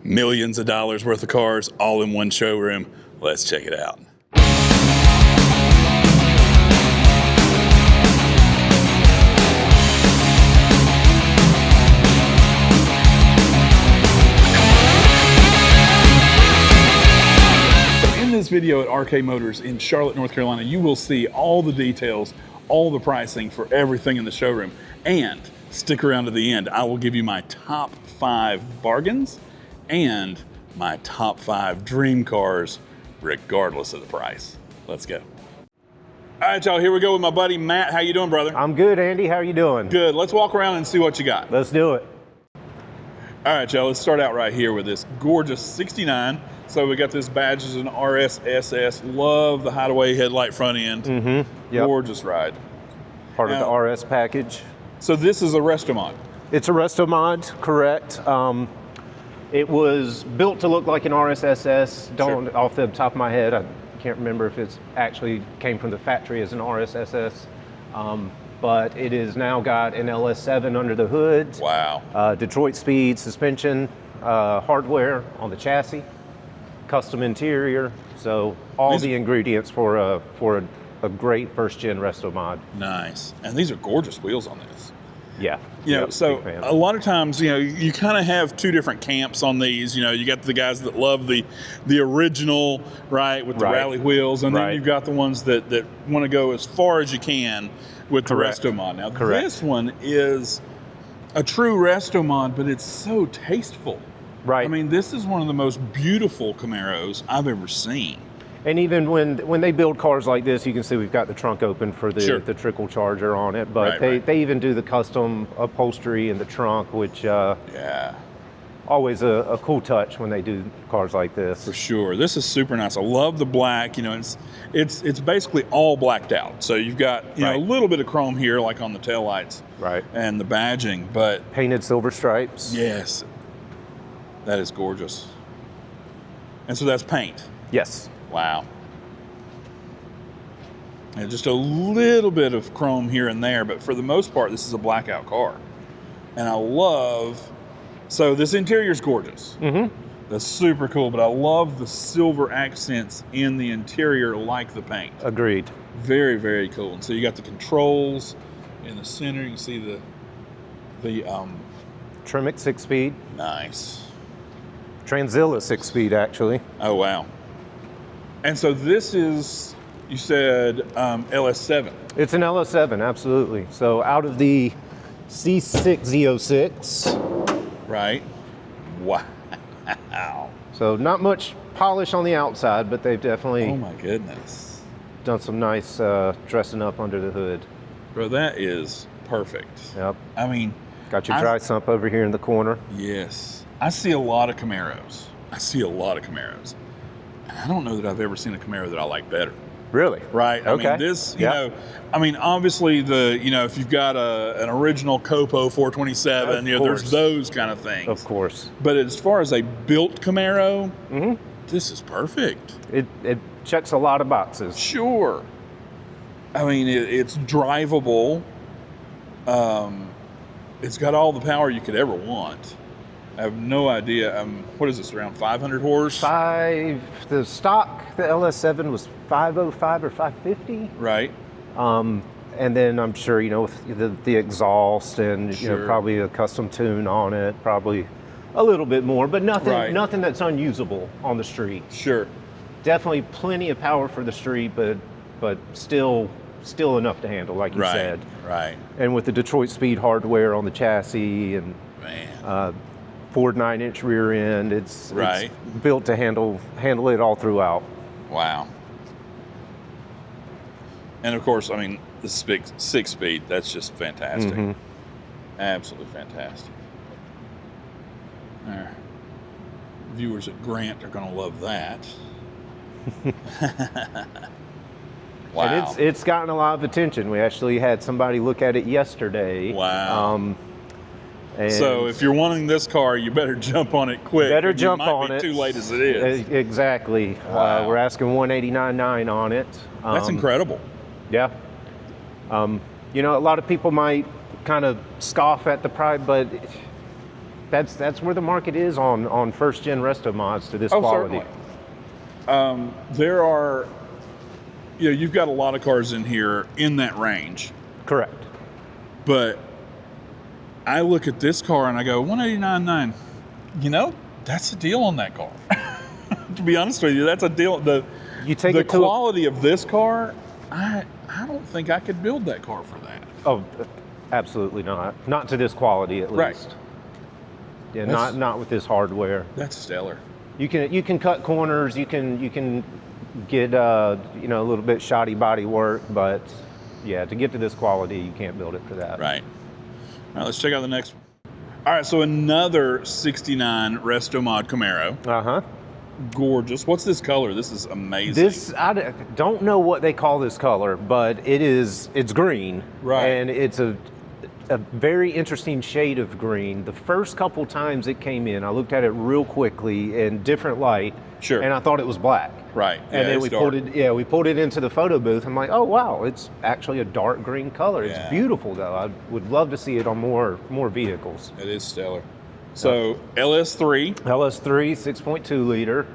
Millions of dollars worth of cars all in one showroom. Let's check it out. So in this video at RK Motors in Charlotte, North Carolina, you will see all the details, all the pricing for everything in the showroom. And stick around to the end. I will give you my top 5 bargains and my top 5 dream cars, regardless of the price. Let's go. All right, y'all, here we go with my buddy Matt. How you doing, brother? I'm good, Andy. How are you doing? Good. Let's walk around and see what you got. Let's do it. All right, y'all, let's start out right here with this gorgeous 69. So we got this badge as an RSSS. Love the hideaway headlight front end. Mm-hmm. Yep. Gorgeous ride. Part of the RS package. So this is a Restomod. It's a Restomod, correct. It was built to look like an RSSS. Sure. Off the top of my head, I can't remember if it's actually came from the factory as an RSSS. But it has now got an LS7 under the hood. Wow. Detroit speed, suspension, hardware on the chassis, custom interior. So all the ingredients for a great first-gen Restomod. Nice. And these are gorgeous wheels on this. Yeah. You know, so a lot of times, you know, you kind of have two different camps on these. You know, you got the guys that love the original, right, with the rally wheels, and then you've got the ones that want to go as far as you can with the Restomod. Now, this one is a true Restomod, but it's so tasteful. Right. I mean, this is one of the most beautiful Camaros I've ever seen. And even when they build cars like this, you can see we've got the trunk open for the trickle charger on it. But they even do the custom upholstery in the trunk, which always a cool touch when they do cars like this. For sure, this is super nice. I love the black. You know, it's basically all blacked out. So you've got you know a little bit of chrome here, like on the taillights, and the badging, but painted silver stripes. Yes, that is gorgeous. And so that's paint. Yes. Wow. And just a little bit of chrome here and there, but for the most part, this is a blackout car. And I love, so this interior is gorgeous. Mm-hmm. That's super cool, but I love the silver accents in the interior like the paint. Agreed. Very, very cool. And so you got the controls in the center. You can see the Tremec 6-speed. Nice. Tranzilla 6-speed, actually. Oh, wow. And so this is, you said, LS7. It's an LS7, absolutely. So out of the C6 Z06. Right. Wow. So not much polish on the outside, but they've definitely oh my goodness, done some nice dressing up under the hood. Bro, that is perfect. Yep. I mean, got your dry sump over here in the corner. Yes. I see a lot of Camaros. I don't know that I've ever seen a Camaro that I like better. Really? Right. Okay. I mean, this, you know, I mean, obviously if you've got an original Coupe 427, you know, there's those kind of things. Of course. But as far as a built Camaro, this is perfect. It checks a lot of boxes. Sure. I mean, it's drivable. It's got all the power you could ever want. I have no idea. What is this, around 500 horse? The stock, the LS7 was 505 or 550. Right. And then I'm sure, you know, with the exhaust and, you know, probably a custom tune on it, probably a little bit more, but nothing that's unusable on the street. Sure. Definitely plenty of power for the street, but still enough to handle, like you said. Right. And with the Detroit speed hardware on the chassis and Ford 9-inch rear end, it's built to handle it all throughout. Wow. And of course, I mean, the 6-speed, that's just fantastic. Mm-hmm. Absolutely fantastic. Our viewers at Grant are going to love that. Wow. And it's gotten a lot of attention. We actually had somebody look at it yesterday. Wow. So if you're wanting this car, you better jump on it quick. Better jump on it. It might be too late as it is. Exactly. Wow. We're asking $189,900 on it. That's incredible. Yeah. You know, a lot of people might kind of scoff at the price, but that's where the market is on first gen Restomods to this quality. Certainly. There are, you've got a lot of cars in here in that range. Correct. But I look at this car and I go, $189,900. That's a deal on that car. To be honest with you, that's a deal. The quality of this car, I don't think I could build that car for that. Oh, absolutely not. Not to this quality, at least. Yeah, not with this hardware. That's stellar. You can cut corners. You can get a little bit shoddy body work, but yeah, to get to this quality, you can't build it for that. Right. All right, let's check out the next one. All right, so another '69 Restomod Camaro. Gorgeous. What's this color? This is amazing. I don't know what they call this color, but it's green. Right. And it's a very interesting shade of green. The first couple times it came in, I looked at it real quickly in different light. Sure. And I thought it was black. Right. And then we pulled it into the photo booth. I'm like, oh wow, it's actually a dark green color. It's beautiful though. I would love to see it on more vehicles. It is stellar. So LS3. LS3, 6.2 liter.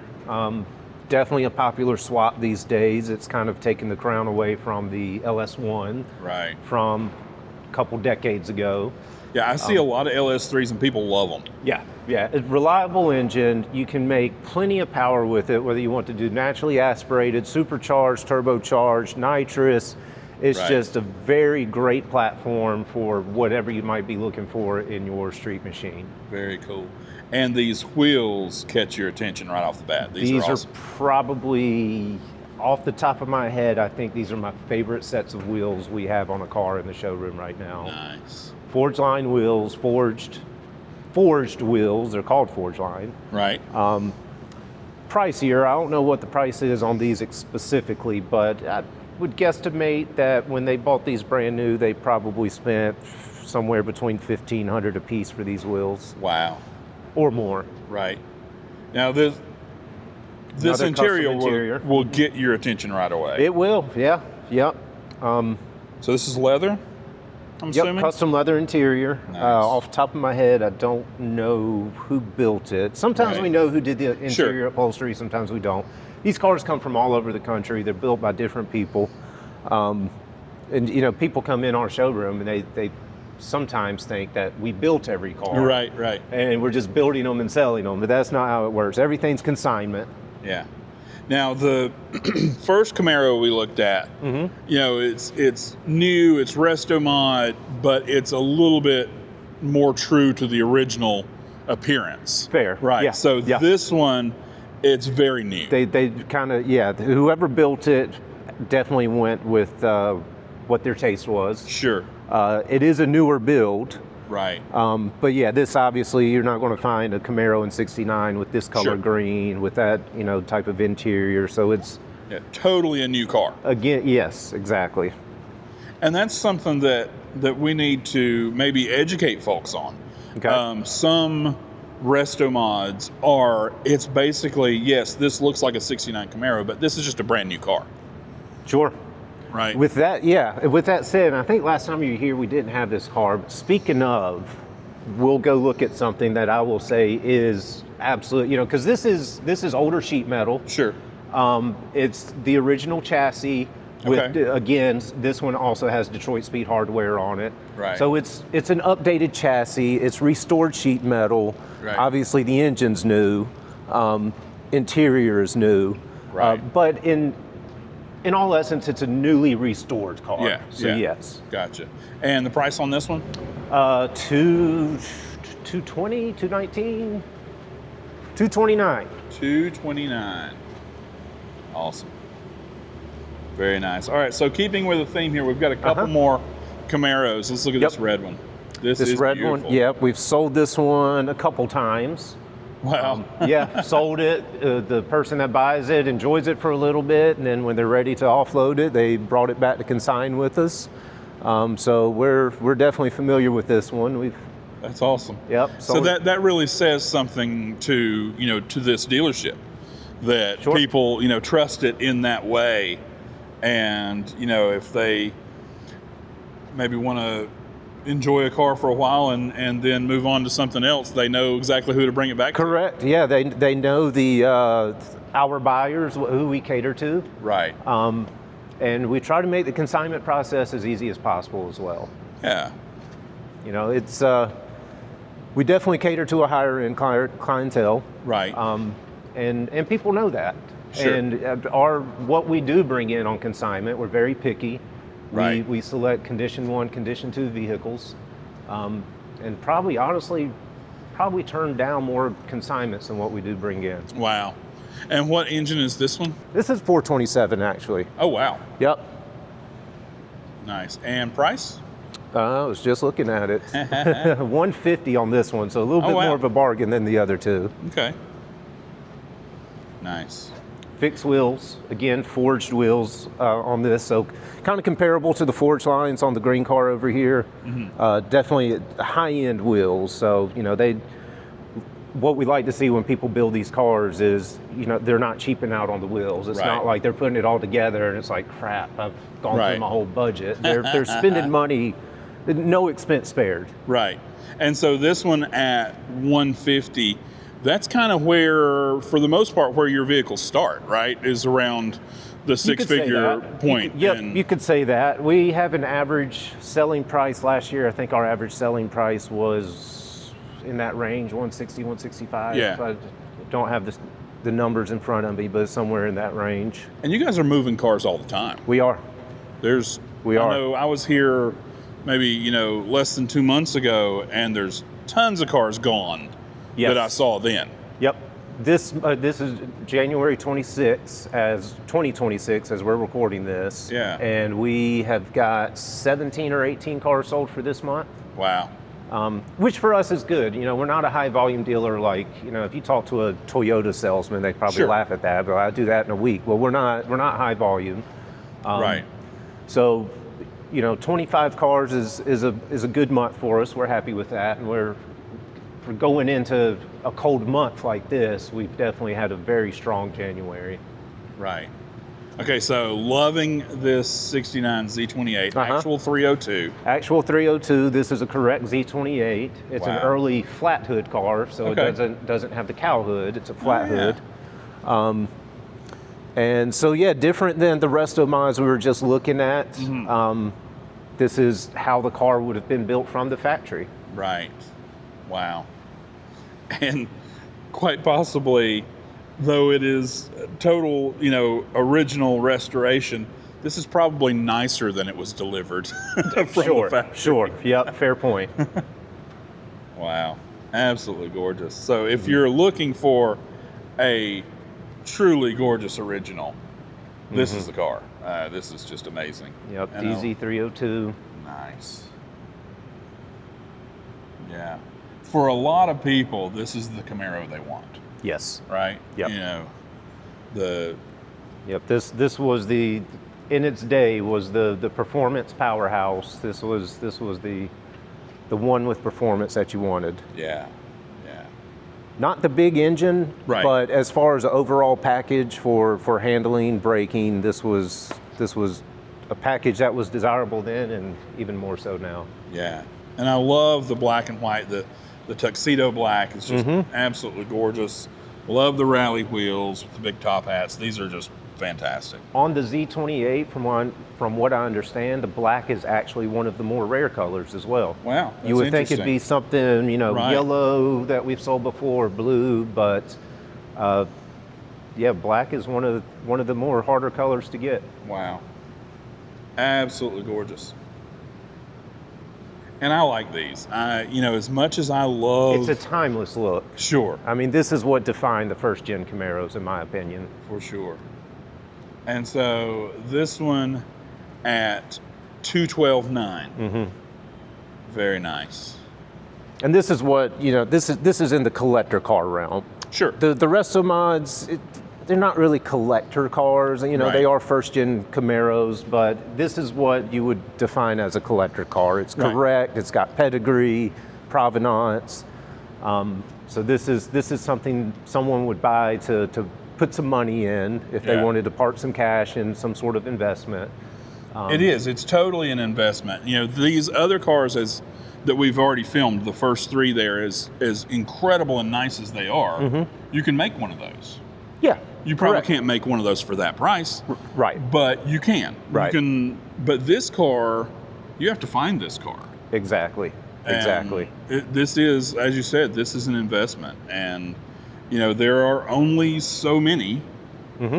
Definitely a popular swap these days. It's kind of taken the crown away from the LS1. Right. From a couple decades ago. Yeah, I see a lot of LS3s and people love them. Yeah. It's a reliable engine. You can make plenty of power with it, whether you want to do naturally aspirated, supercharged, turbocharged, nitrous. It's just a very great platform for whatever you might be looking for in your street machine. Very cool. And these wheels catch your attention right off the bat. These are awesome. Probably, off the top of my head, I think these are my favorite sets of wheels we have on a car in the showroom right now. Nice. Forged line wheels, forged wheels. They're called forged line. Right. Pricier. I don't know what the price is on these specifically, but I would guesstimate that when they bought these brand new, they probably spent somewhere between $1,500 a piece for these wheels. Wow. Or more. Right. Now this interior will get your attention right away. It will. Yeah. Yep. So this is leather, I'm assuming? Custom leather interior. Nice. Off the top of my head, I don't know who built it. Sometimes we know who did the interior upholstery, sometimes we don't. These cars come from all over the country. They're built by different people. And people come in our showroom and they sometimes think that we built every car. Right. And we're just building them and selling them, but that's not how it works. Everything's consignment. Yeah. Now the first Camaro we looked at, it's new, it's Restomod, but it's a little bit more true to the original appearance. Fair. Right. Yeah. So this one, it's very new. They kind of, whoever built it definitely went with what their taste was. Sure. It is a newer build. Right. But yeah, this obviously you're not going to find a Camaro in '69 with this color green, with that type of interior. So it's totally a new car. Again, yes, exactly. And that's something that we need to maybe educate folks on. Okay. Some Restomods it's basically, yes, this looks like a '69 Camaro, but this is just a brand new car. Sure. Right. With that said, I think last time you were here we didn't have this car. But speaking of, we'll go look at something that I will say is absolute, because this is older sheet metal. Sure. It's the original chassis. With again, this one also has Detroit Speed hardware on it. Right. So it's an updated chassis. It's restored sheet metal. Right. Obviously the engine's new. Interior is new. Right. But in all essence, it's a newly restored car. Yeah. So yes. Gotcha. And the price on this one? $220, $219, $229. $229. Awesome. Very nice. All right, so keeping with the theme here, we've got a couple more Camaros. Let's look at this red one. This is red beautiful. one. Yep, we've sold this one a couple times. Wow. Sold it. The person that buys it enjoys it for a little bit, and then when they're ready to offload it, they brought it back to consign with us. So we're definitely familiar with this one. That's awesome. Yep. So that really says something to to this dealership, that people trust it in that way, and if they maybe want to enjoy a car for a while and then move on to something else, they know exactly who to bring it back to. Correct. Yeah, they know the our buyers who we cater to. Right. And we try to make the consignment process as easy as possible as well. Yeah. You know, it's we definitely cater to a higher end clientele. Right. And people know that. Sure. And what we do bring in on consignment, we're very picky. Right. We select condition 1, condition 2 vehicles, and probably turn down more consignments than what we do bring in. Wow. And what engine is this one? This is 427 actually. Oh, wow. Yep. Nice. And price? I was just looking at it. 150 on this one, so a little bit more of a bargain than the other two. Okay. Nice. Fixed wheels, again, forged wheels on this, so kind of comparable to the forged lines on the green car over here. Mm-hmm. Definitely high-end wheels, so you know what we like to see when people build these cars is, you know, they're not cheaping out on the wheels. It's not like they're putting it all together and it's like, crap, I've gone through my whole budget. They're spending money, no expense spared. Right. And so this one at 150, that's kind of where, for the most part, where your vehicles start, right? Is around the six-figure point. You could say that. We have an average selling price last year. I think our average selling price was in that range, 160, 165. Yeah. I don't have the numbers in front of me, but it's somewhere in that range. And you guys are moving cars all the time. We are. I know I was here maybe, less than 2 months ago, and there's tons of cars gone that I saw then. Yep. This is January 2026 as we're recording this. Yeah. And we have got 17 or 18 cars sold for this month. Wow. Which for us is good. We're not a high volume dealer like, if you talk to a Toyota salesman, they probably laugh at that, but I do that in a week. Well, we're not high volume. Right. So, 25 cars is a good month for us. We're happy with that. And we're going into a cold month like this, we've definitely had a very strong January. Right. Okay, so loving this 69 Z28, actual 302. Actual 302, this is a correct Z28. It's an early flat hood car, so it doesn't have the cowl hood, it's a flat hood. And so different than the Restomods we were just looking at. Mm-hmm. This is how the car would have been built from the factory. Right. Wow. And quite possibly, though it is total, original restoration, this is probably nicer than it was delivered from the factory. Sure. Yep, fair point. Wow. Absolutely gorgeous. So if you're looking for a truly gorgeous original, this is the car. This is just amazing. Yep, DZ302. Nice. Yeah. For a lot of people, this is the Camaro they want. Yes. Right? Yep. Yep, this was in its day was the performance powerhouse. This was the one with performance that you wanted. Yeah. Not the big engine, right, but as far as the overall package for handling, braking, this was a package that was desirable then and even more so now. Yeah. And I love the black and white, the tuxedo black is just absolutely gorgeous. Love the rally wheels with the big top hats. These are just fantastic. On the Z28, from what I understand, the black is actually one of the more rare colors as well. Wow, you would think it'd be something, yellow that we've sold before, blue, but black is one of the more harder colors to get. Wow, absolutely gorgeous. And I like these. As much as I love... It's a timeless look. Sure. I mean, this is what defined the first gen Camaros, in my opinion. For sure. And so this one at $212,900. Mm-hmm. Very nice. And this is what, this is in the collector car realm. Sure. The rest of mods, they're not really collector cars. They are first gen Camaros, but this is what you would define as a collector car. It's correct. It's got pedigree, provenance. So this is something someone would buy to put some money in if they wanted to park some cash in some sort of investment. It is. It's totally an investment. You know, these other cars that we've already filmed, the first 3 there, as incredible and nice as they are, you can make one of those. Yeah. You probably can't make one of those for that price. Right. But you can. Right. You can, but this car, you have to find this car. Exactly. Exactly. This is, as you said, this is an investment. And, you know, there are only so many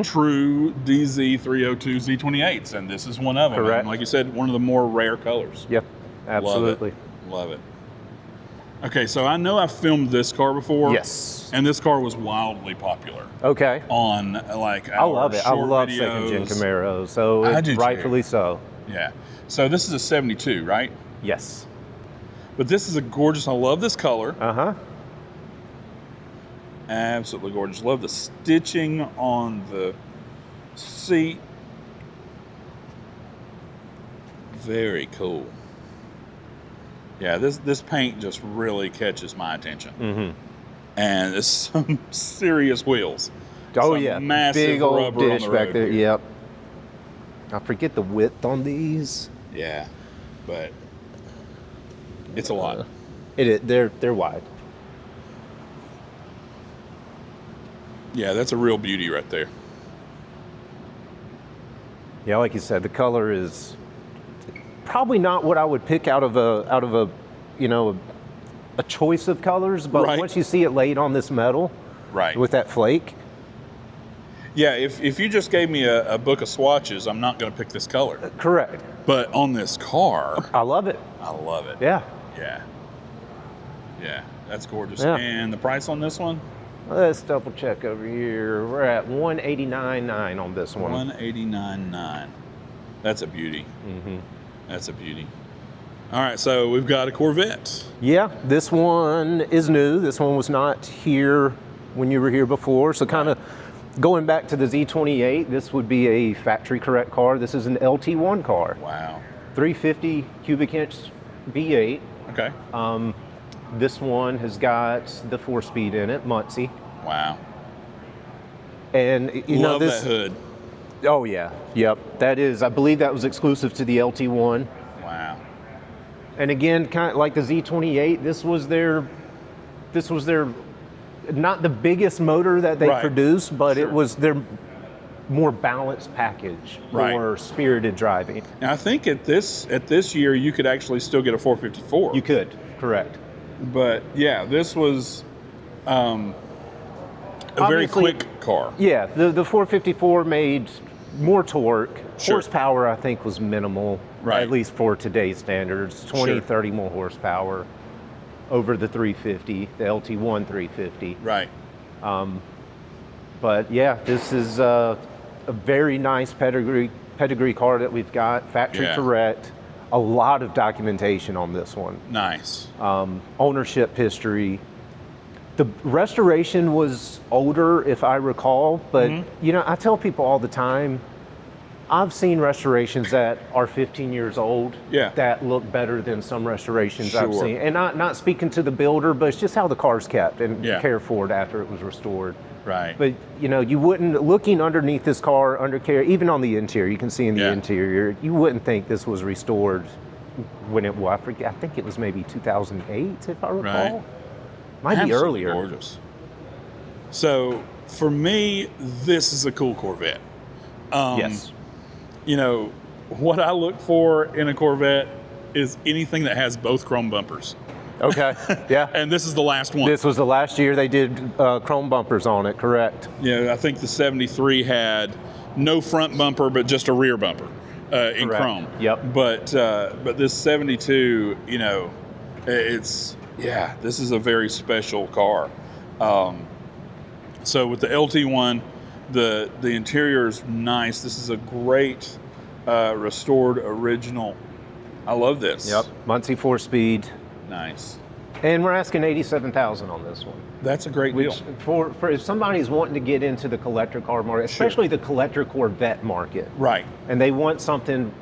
true DZ302 Z28s, and this is one of them. Correct. And like you said, one of the more rare colors. Yep, absolutely. Love it. Okay, so I know I've filmed this car before. Yes. And this car was wildly popular. Okay. On like I love it. I love videos. second gen Camaro, so rightfully so. Yeah. So this is a 72, right? Yes. But this is a gorgeous, I love this color. Uh-huh. Absolutely gorgeous. Love the stitching on the seat. Very cool. Yeah, this paint just really catches my attention. And it's some serious wheels. Oh some yeah, massive big old rubber dish on the back road there. here. Yep. I forget the width on these. Yeah, but it's a lot. They're wide. Yeah, that's a real beauty right there. Yeah, like you said, the color is probably not what I would pick out of a you know, a choice of colors, but once you see it laid on this metal, with that flake. Yeah, if you just gave me a book of swatches, I'm not going to pick this color. Correct. But on this car, I love it. I love it. Yeah. Yeah. Yeah, that's gorgeous. Yeah. And the price on this one? Let's double check over here. We're at $189.9 on this one. $189.9. That's a beauty. That's a beauty. All right, so we've got a Corvette. Yeah, this one is new. This one was not here when you were here before. So kind of going back to the Z28, this would be a factory correct car. This is an LT1 car. Wow. 350 cubic inch V8. Okay. This one has got the 4-speed in it, Muncie. Wow. And you know this that hood. Oh yeah, yep. That is, I believe that was exclusive to the LT1. Wow. And again, kind of like the Z28, this was their not the biggest motor that they produced, but it was their more balanced package for spirited driving. Now I think at this year you could actually still get a 454. You could, correct. But yeah, this was a very quick car. Yeah, the 454 made more torque. Horsepower, I think, was minimal, at least for today's standards. 20, 30 more horsepower over the 350, the LT1 350. Right. But yeah, this is a very nice pedigree car that we've got, factory correct. A lot of documentation on this one. Nice. Ownership history. The restoration was older, if I recall, but you know, I tell people all the time, I've seen restorations that are 15 years old that look better than some restorations I've seen. And not speaking to the builder, but it's just how the car's kept and cared for after it was restored. Right. But you know, you wouldn't, looking underneath this car, under care, even on the interior, you can see in the interior, you wouldn't think this was restored when it was, I think it was maybe 2008, if I recall. Right. Might be earlier. Gorgeous. So for me, this is a cool Corvette. Yes. You know, what I look for in a Corvette is anything that has both chrome bumpers. Okay, yeah. And this is the last one. This was the last year they did chrome bumpers on it, correct? Yeah, I think the 73 had no front bumper, but just a rear bumper in chrome. Yep. But this 72, you know, this is a very special car. So with the LT1, the interior is nice. This is a great restored original. I love this. Yep, Muncie 4-speed. Nice. And we're asking $87,000 on this one. That's a great deal. For if somebody's wanting to get into the collector car market, especially the collector Corvette market. Right. And they want something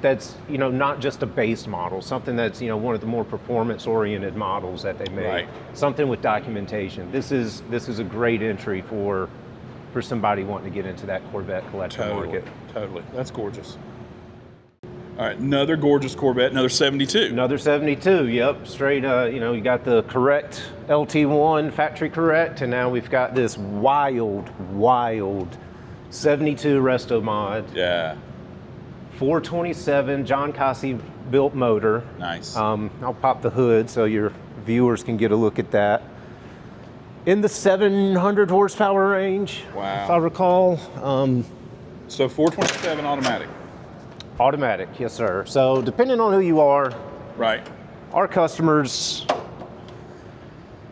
that's, you know, not just a base model, something that's, you know, one of the more performance-oriented models that they make. Right. Something with documentation. This is a great entry for somebody wanting to get into that Corvette collector market. Totally. That's gorgeous. All right, another gorgeous Corvette, another 72. Another 72, yep. Straight, you got the correct LT1, factory correct, and now we've got this wild 72 Restomod. Yeah. 427 John Cossey built motor. Nice. I'll pop the hood so your viewers can get a look at that. In the 700 horsepower range, wow. if I recall. So 427 automatic. Automatic, yes sir. So depending on who you are, right, our customers,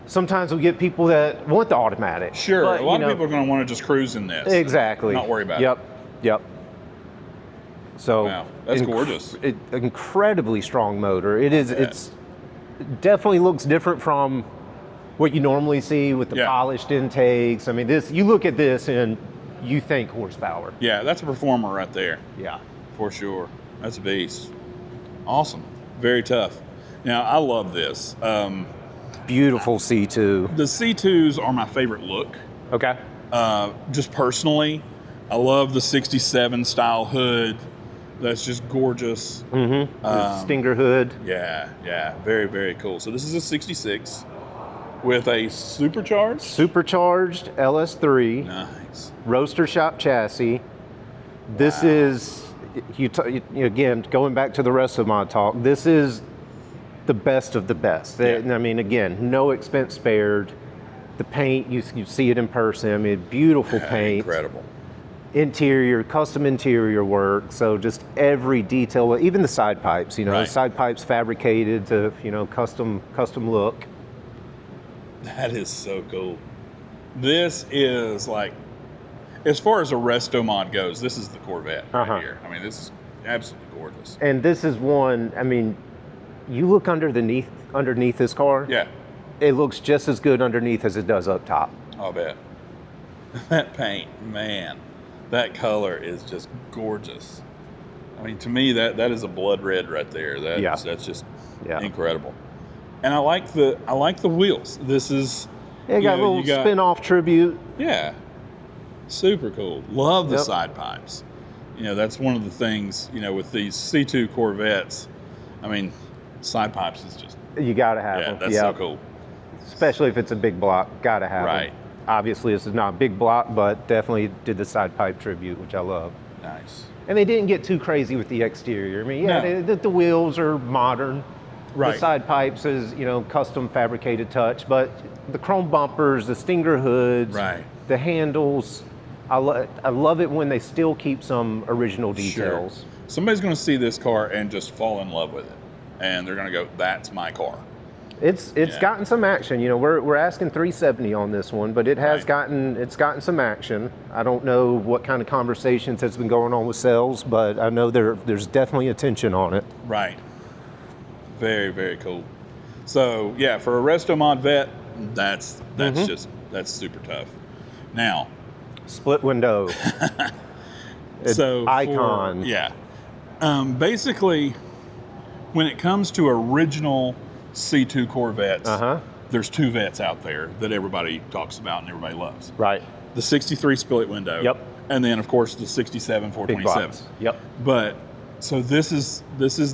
sometimes we get people that want the automatic. Sure, but, a lot of people are going to want to just cruise in this. Exactly. Not worry about it. Yep. So wow, that's gorgeous. Incredibly strong motor. It is. It definitely looks different from what you normally see with the polished intakes. I mean, this. You look at this and you think horsepower. Yeah, that's a performer right there. Yeah. For sure. That's a beast. Awesome. Very tough. Now, I love this. Beautiful C2. The C2s are my favorite look. Okay. Just personally, I love the 67 style hood. That's just gorgeous. Mm-hmm. The Stinger hood. Yeah. Very, very cool. So this is a 66 with a supercharged LS3. Nice. Roadster shop chassis. This is... again, going back to the Restomod talk, this is the best of the best. Yeah. I mean, again, no expense spared. The paint, you see it in person. I mean, beautiful paint. Incredible. Interior, custom interior work. So just every detail, even the side pipes, side pipes fabricated to, custom look. That is so cool. This is like, as far as a Restomod goes, this is the Corvette right here. I mean, this is absolutely gorgeous. And this is one, I mean, you look underneath this car. Yeah. It looks just as good underneath as it does up top. I'll bet. That paint, man, that color is just gorgeous. I mean, to me, that is a blood red right there. That's just incredible. And I like the wheels. This is got a little spin-off tribute. Yeah. Super cool. Love the side pipes. That's one of the things, with these C2 Corvettes. I mean, side pipes is just... You got to have them. Yeah, that's so cool. Especially if it's a big block, got to have them. Obviously, this is not a big block, but definitely did the side pipe tribute, which I love. Nice. And they didn't get too crazy with the exterior. I mean, the wheels are modern. Right. The side pipes is, custom fabricated touch, but the chrome bumpers, the Stinger hoods, the handles... I love it when they still keep some original details. Sure. Somebody's going to see this car and just fall in love with it, and they're going to go, "That's my car." It's gotten some action. We're asking $370 on this one, but it has gotten some action. I don't know what kind of conversations has been going on with sales, but I know there's definitely attention on it. Right. Very, very cool. So yeah, for a Restomod Vette, that's super tough. Now. Split window. So icon. Basically, when it comes to original C2 Corvettes, there's two Vettes out there that everybody talks about and everybody loves. Right. The 63 split window. Yep. And then of course the 67 427. Yep. But so this is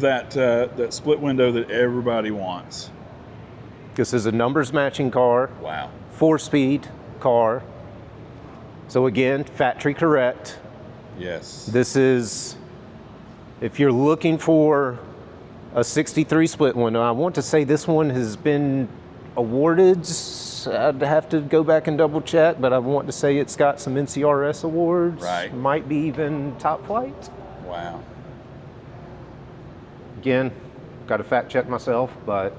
that split window that everybody wants. This is a numbers matching car. Wow. 4-speed car. So again, factory correct. Yes. This is, if you're looking for a 63 split window, I want to say this one has been awarded. I'd have to go back and double check, but I want to say it's got some NCRS awards. Right. Might be even top flight. Wow. Again, got to fact check myself, but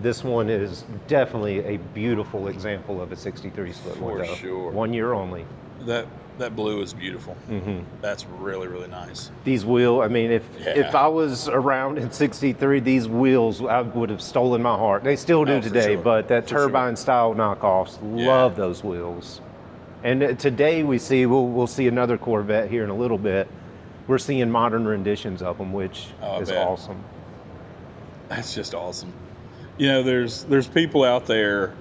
this one is definitely a beautiful example of a 63 split window. For sure. 1 year only. That blue is beautiful. Mm-hmm. That's really, really nice. These wheels, I mean, if I was around in 63, these wheels, I would have stolen my heart. They still do today, but that turbine style knockoffs, love those wheels. And today we'll see another Corvette here in a little bit. We're seeing modern renditions of them, which is awesome. That's just awesome. There's people out there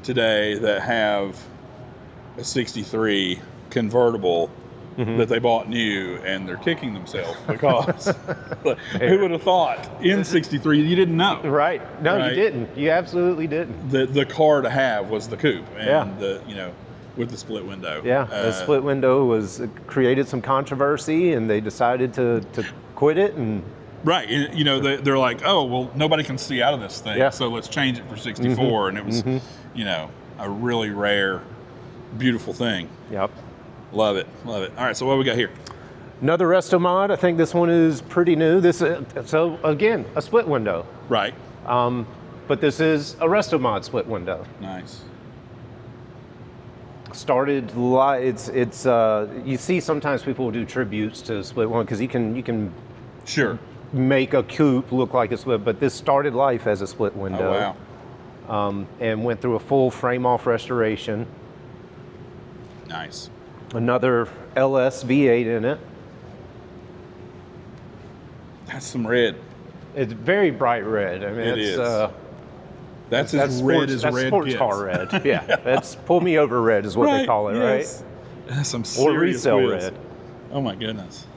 today that have a 63 convertible that they bought new, and they're kicking themselves because who would have thought in 63 you didn't know? Right. No, right? You didn't. You absolutely didn't. The car to have was the coupe, and the, you know, with the split window. Yeah, the split window created some controversy, and they decided to quit it. And right, you know, they're like, oh, well, nobody can see out of this thing, so let's change it for 64. And it was, you know, a really rare, beautiful thing. Yep. Love it, love it. All right, so what we got here? Another Restomod. I think this one is pretty new. So again, a split window. Right. But this is a Restomod split window. Nice. Started it's you see sometimes people will do tributes to split one because you can sure make a coupe look like a split, but this started life as a split window. Oh, wow. And went through a full frame off restoration. Nice. Another LS V8 in it. That's some red. It's very bright red. I mean, it is. That's as red as red sports gets. Car red. Yeah, that's pull me over red is what they call it, yes. Right? That's some serious or resale wheels. red. Oh my goodness.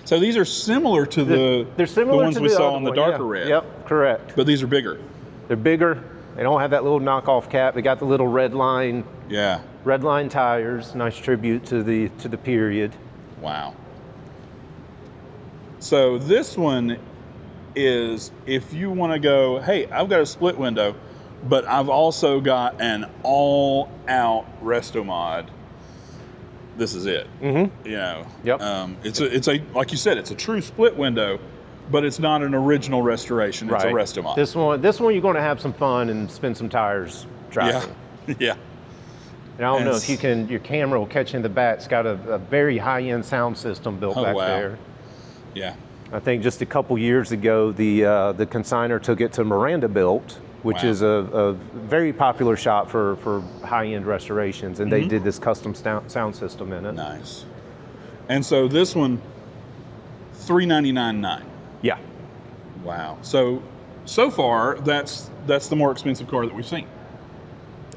So these are similar to they're similar the ones to we the saw other on the one, darker yeah. red. Yep, correct. But these are bigger. They're bigger. They don't have that little knockoff cap. They got the little red line. Yeah. Red line tires. Nice tribute to the period. Wow. So this one is if you want to go, hey, I've got a split window, but I've also got an all-out Restomod. This is it. Mm-hmm. You know. Yep. It's a like you said, it's a true split window, but it's not an original restoration. It's a Restomod. This one you're going to have some fun and spin some tires driving. Yeah. Yeah. And I don't know if your camera will catch in the back. It's got a very high-end sound system built back there. Yeah. I think just a couple years ago, the consignor took it to Miranda Built, which is a very popular shop for high-end restorations, and they did this custom sound system in it. Nice. And so this one, $399,900. Yeah. Wow. So far, that's the more expensive car that we've seen.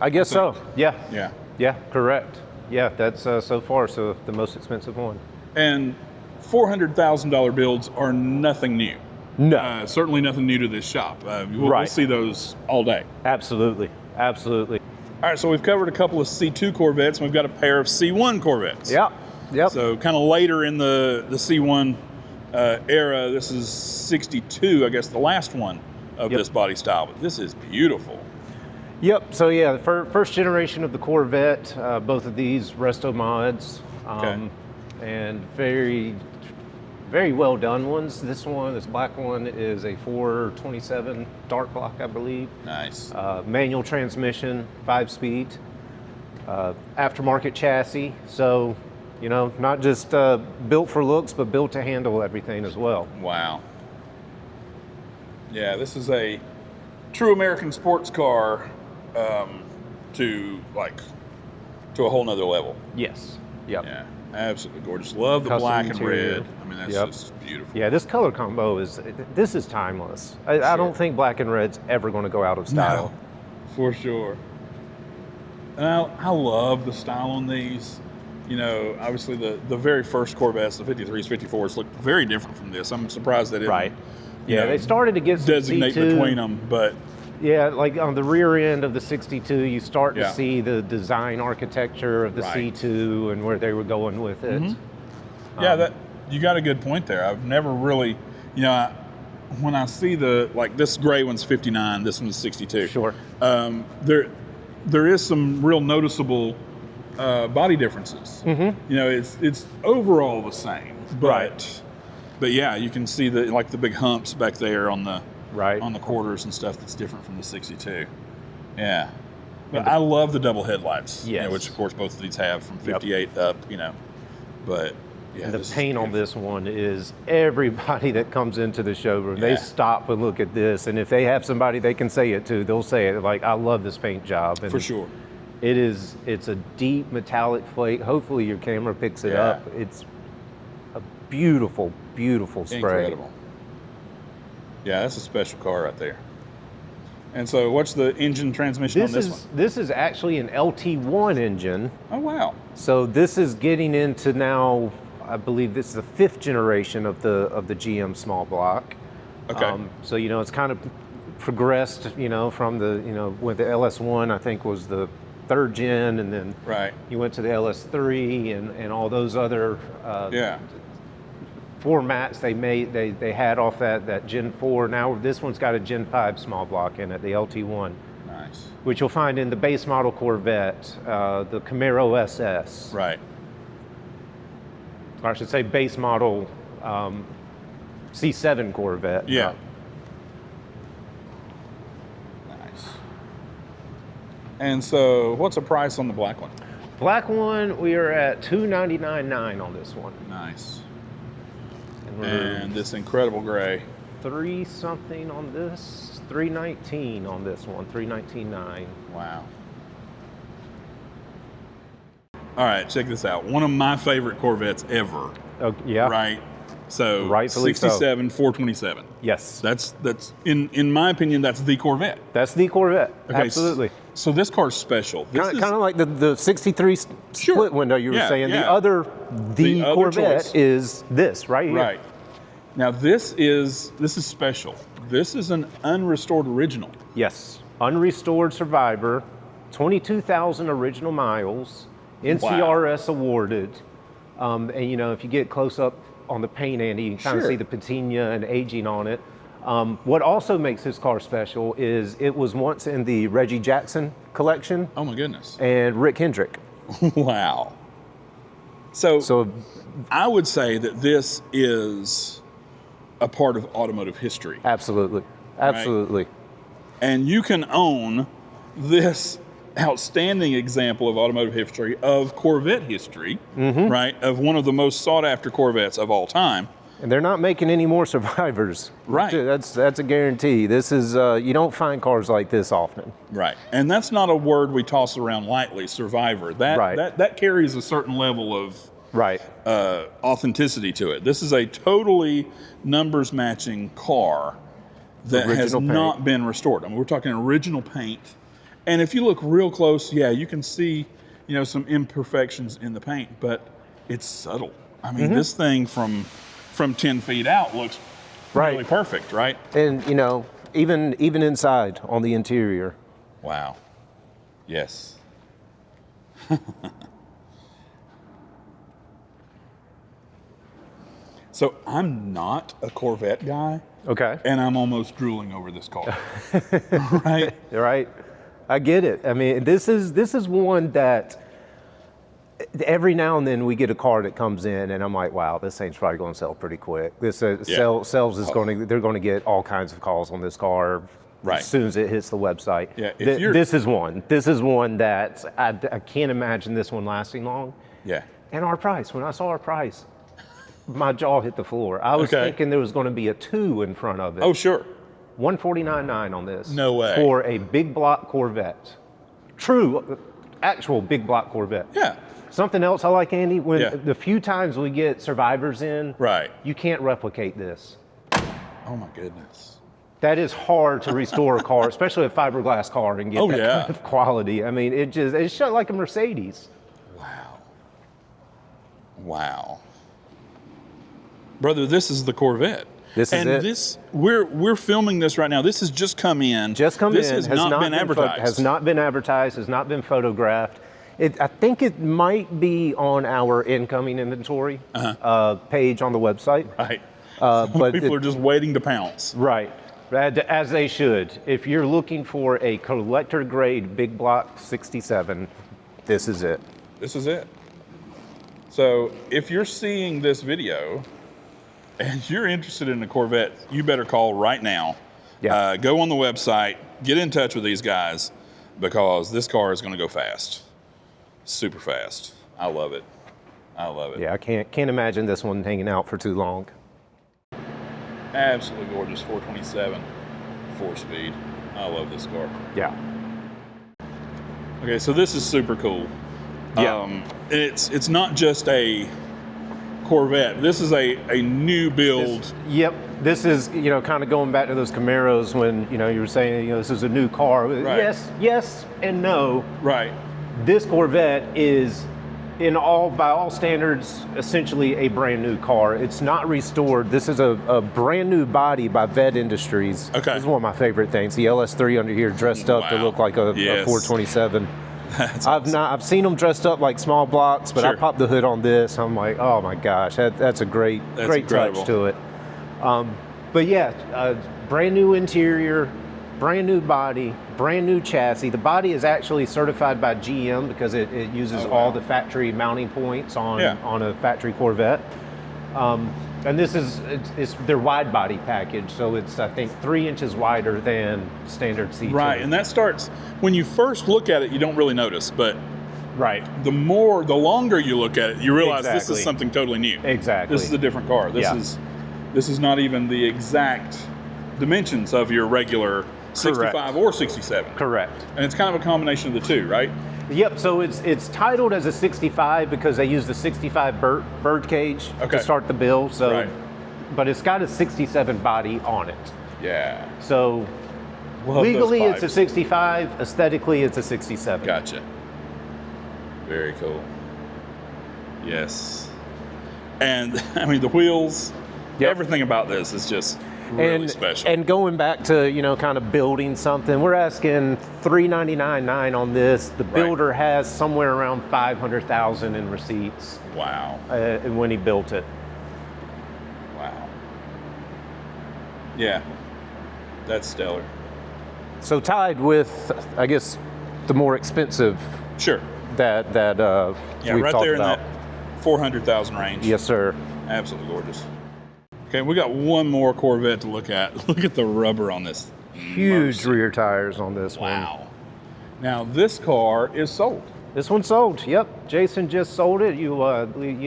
I guess so. Yeah. Yeah. Yeah. Correct. Yeah. That's so far the most expensive one. And $400,000 builds are nothing new. No. Certainly nothing new to this shop. We'll see those all day. Absolutely. Absolutely. All right, so we've covered a couple of C2 Corvettes, and we've got a pair of C1 Corvettes. Yep. Yep. So kind of later in the C1 era, this is 62, I guess, the last one of this body style. But this is beautiful. Yep. So yeah, the first generation of the Corvette, both of these Restomods, and very, very well done ones. This black one, is a 427 dark block, I believe. Nice. Manual transmission, 5-speed, aftermarket chassis. So, you know, not just built for looks, but built to handle everything as well. Wow. Yeah, this is a true American sports car to a whole nother level. Yes. Yep. Yeah. Absolutely gorgeous. Love the Custom black interior. and red. I mean, that's just beautiful. Yeah, this color combo is timeless. I don't think black and red's ever going to go out of style. No, for sure. And I love the style on these. You know, obviously the very first Corvettes, the 53s, 54s, look very different from this. I'm surprised they didn't. Yeah, they started to get some designate C2. Between them, but yeah, like on the rear end of the 62, you start to see the design architecture of the C2 and where they were going with it. Mm-hmm. Yeah, you got a good point there. I've never really, you know, when I see this gray one's 59, this one's 62. Sure. There is some real noticeable body differences. Mm-hmm. You know, it's overall the same, but yeah, you can see the big humps back there on the quarters and stuff that's different from the 62. Yeah. But I love the double headlights, you know, which of course both of these have from 58 up, you know. But yeah, and the paint on this one is everybody that comes into the showroom, they stop and look at this, and if they have somebody they can say it to, they'll say it like, I love this paint job. And for sure. It's a deep metallic flake. Hopefully your camera picks it up. It's a beautiful, beautiful spray. Incredible. Yeah, that's a special car right there. And so what's the engine transmission on this one? This is actually an LT1 engine. Oh, wow. So this is getting into now, I believe this is the 5th generation of the GM small block. Okay. So, you know, it's kind of progressed, you know, from the, you know, with the LS1, I think was the 3rd gen, and then you went to the LS3 and all those other formats they had off that Gen 4. Now this one's got a Gen 5 small block in it, the LT1. Nice. Which you'll find in the base model Corvette, the Camaro SS. Right. Or I should say base model C7 Corvette. Yeah. Nice. And so what's the price on the black one? Black one, we are at $299.9 on this one. Nice. And this incredible gray. 3 something on this, 319 on this one, 319.9. Wow. All right, check this out. One of my favorite Corvettes ever. Oh, yeah. Right. So rightfully 67 427. Yes. That's in my opinion, that's the Corvette. That's the Corvette. Okay, absolutely. So this car's special. Kind of like the 63 split window you were saying. Yeah. The other Corvette choice is this right here. Right. Now this is special. This is an unrestored original. Yes. Unrestored Survivor, 22,000 original miles, NCRS awarded. And you know, if you get close up on the paint, Andy, you can kind of see the patina and aging on it. What also makes this car special is it was once in the Reggie Jackson collection. Oh my goodness. And Rick Hendrick. Wow. So I would say that this is a part of automotive history. Absolutely. Absolutely. Right? And you can own this outstanding example of automotive history, of Corvette history, right? Of one of the most sought after Corvettes of all time. And they're not making any more Survivors. Right. That's a guarantee. This is, you don't find cars like this often. Right. And that's not a word we toss around lightly, Survivor. That carries a certain level of authenticity to it. This is a totally numbers matching car that has not been restored. I mean, we're talking original paint. And if you look real close, you can see, you know, some imperfections in the paint, but it's subtle. I mean, this thing from 10 feet out looks really perfect, right? And you know, even inside on the interior. Wow. Yes. So I'm not a Corvette guy. Okay. And I'm almost drooling over this car. Right? Right. I get it. I mean, this is one that every now and then we get a car that comes in and I'm like, wow, this thing's probably going to sell pretty quick. This sales is they're going to get all kinds of calls on this car as soon as it hits the website. Yeah, this is one. This is one that I can't imagine this one lasting long. Yeah. And our price, when I saw our price, my jaw hit the floor. I was thinking there was going to be a 2 in front of it. Oh, sure. $149.9 on this. No way. For a big block Corvette. True, actual big block Corvette. Yeah. Something else I like, Andy, when the few times we get Survivors in, you can't replicate this. Oh my goodness. That is hard to restore a car, especially a fiberglass car, and get that kind of quality. I mean, it's shut like a Mercedes. Wow. Wow. Brother, this is the Corvette. This is it. We're filming this right now. This has just come in. This has not been advertised. Has not been advertised, has not been photographed. I think it might be on our incoming inventory page on the website. Right. But people are just waiting to pounce. Right. As they should. If you're looking for a collector grade big block 67, this is it. This is it. So if you're seeing this video and you're interested in a Corvette, you better call right now. Yeah. Go on the website, get in touch with these guys, because this car is going to go fast. Super fast. I love it. I love it. Yeah, I can't imagine this one hanging out for too long. Absolutely gorgeous 427 4-speed. I love this car. Yeah. Okay, so this is super cool. Yeah. It's not just a Corvette. This is a new build. This is, you know, kind of going back to those Camaros when, you know, you were saying, you know, this is a new car. Right. Yes and no. Right. This Corvette is, by all standards, essentially a brand new car. It's not restored. This is a brand new body by Vette Industries. Okay. This is one of my favorite things. The LS3 under here dressed up to look like a 427. That's I've seen them dressed up like small blocks, but Sure. I popped the hood on this. I'm like, oh my gosh, that's a great incredible. touch to it. But yeah, brand new interior, brand new body, brand new chassis. The body is actually certified by GM because it uses all the factory mounting points on a factory Corvette. And this is it's their wide body package, so it's I think 3 inches wider than standard C2. Right, and that starts when you first look at it, you don't really notice, but right, the longer you look at it, you realize this Exactly. is something totally new. Exactly. This is a different car. This is not even the exact dimensions of your regular 65 Correct. or 67. Correct. And it's kind of a combination of the two, right? Yep, so it's titled as a 65 because they use the 65 bird cage Okay. to start the build. So, Right. but it's got a 67 body on it. Yeah. So Love those legally it's a pipes. 65, aesthetically it's a 67. Gotcha. Very cool. Yes. And I mean the wheels, Yep. everything about this is just really special. And going back to, you know, kind of building something, we're asking $399,900 on this. The builder has somewhere around $500,000 in receipts Wow. when he built it. Wow. Yeah. That's stellar. So tied with, I guess, the more expensive Sure. that Yeah, we've right talked there about. in that 400,000 range. Yes, sir. Absolutely gorgeous. Okay, we got one more Corvette to look at. Look at the rubber on this. Huge rear tires on this one. Wow. Now this car is sold. This one's sold. Yep, Jason just sold it. You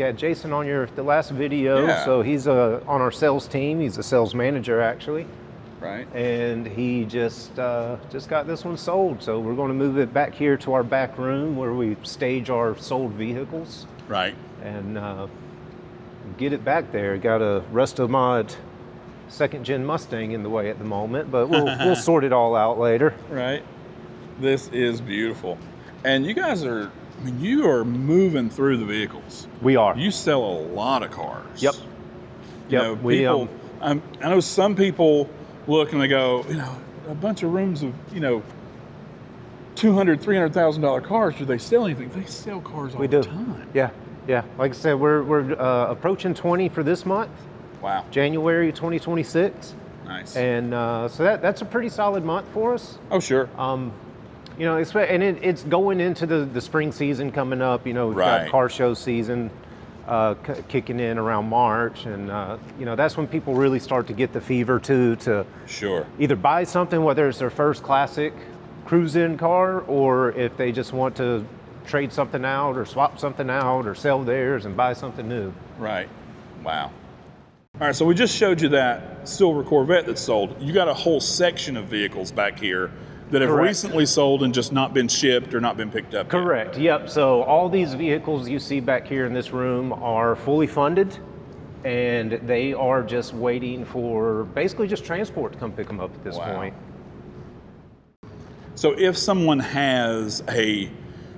had Jason on the last video, Yeah. so he's on our sales team. He's a sales manager actually, Right. and he just got this one sold. So we're going to move it back here to our back room where we stage our sold vehicles Right. and get it back there. Got a Restomod second-gen Mustang in the way at the moment, but we'll sort it all out later. Right. This is beautiful. And you guys are, I mean, you are moving through the vehicles. We are. You sell a lot of cars. Yep. You Yep. know, people, I know some people look and they go, you know, a bunch of rooms of, you know, $200,000, $300,000 cars. Do they sell anything? They sell cars all the time. Yeah. Yeah. Like I said, we're approaching 20 for this month, Wow. January 2026. Nice. And so that's a pretty solid month for us. Oh, sure. You know, it's going into the spring season coming up. You know, we've Right. got car show season kicking in around March, and you know, that's when people really start to get the fever to Sure. either buy something, whether it's their first classic cruise-in car, or if they just want to trade something out or swap something out or sell theirs and buy something new. Right. Wow. All right, so we just showed you that silver Corvette that's sold. You got a whole section of vehicles back here that have Correct. recently sold and just not been shipped or not been picked up yet. Correct. Yep. So all these vehicles you see back here in this room are fully funded, and they are just waiting for basically just transport to come pick them up at this Wow. point. So if someone has a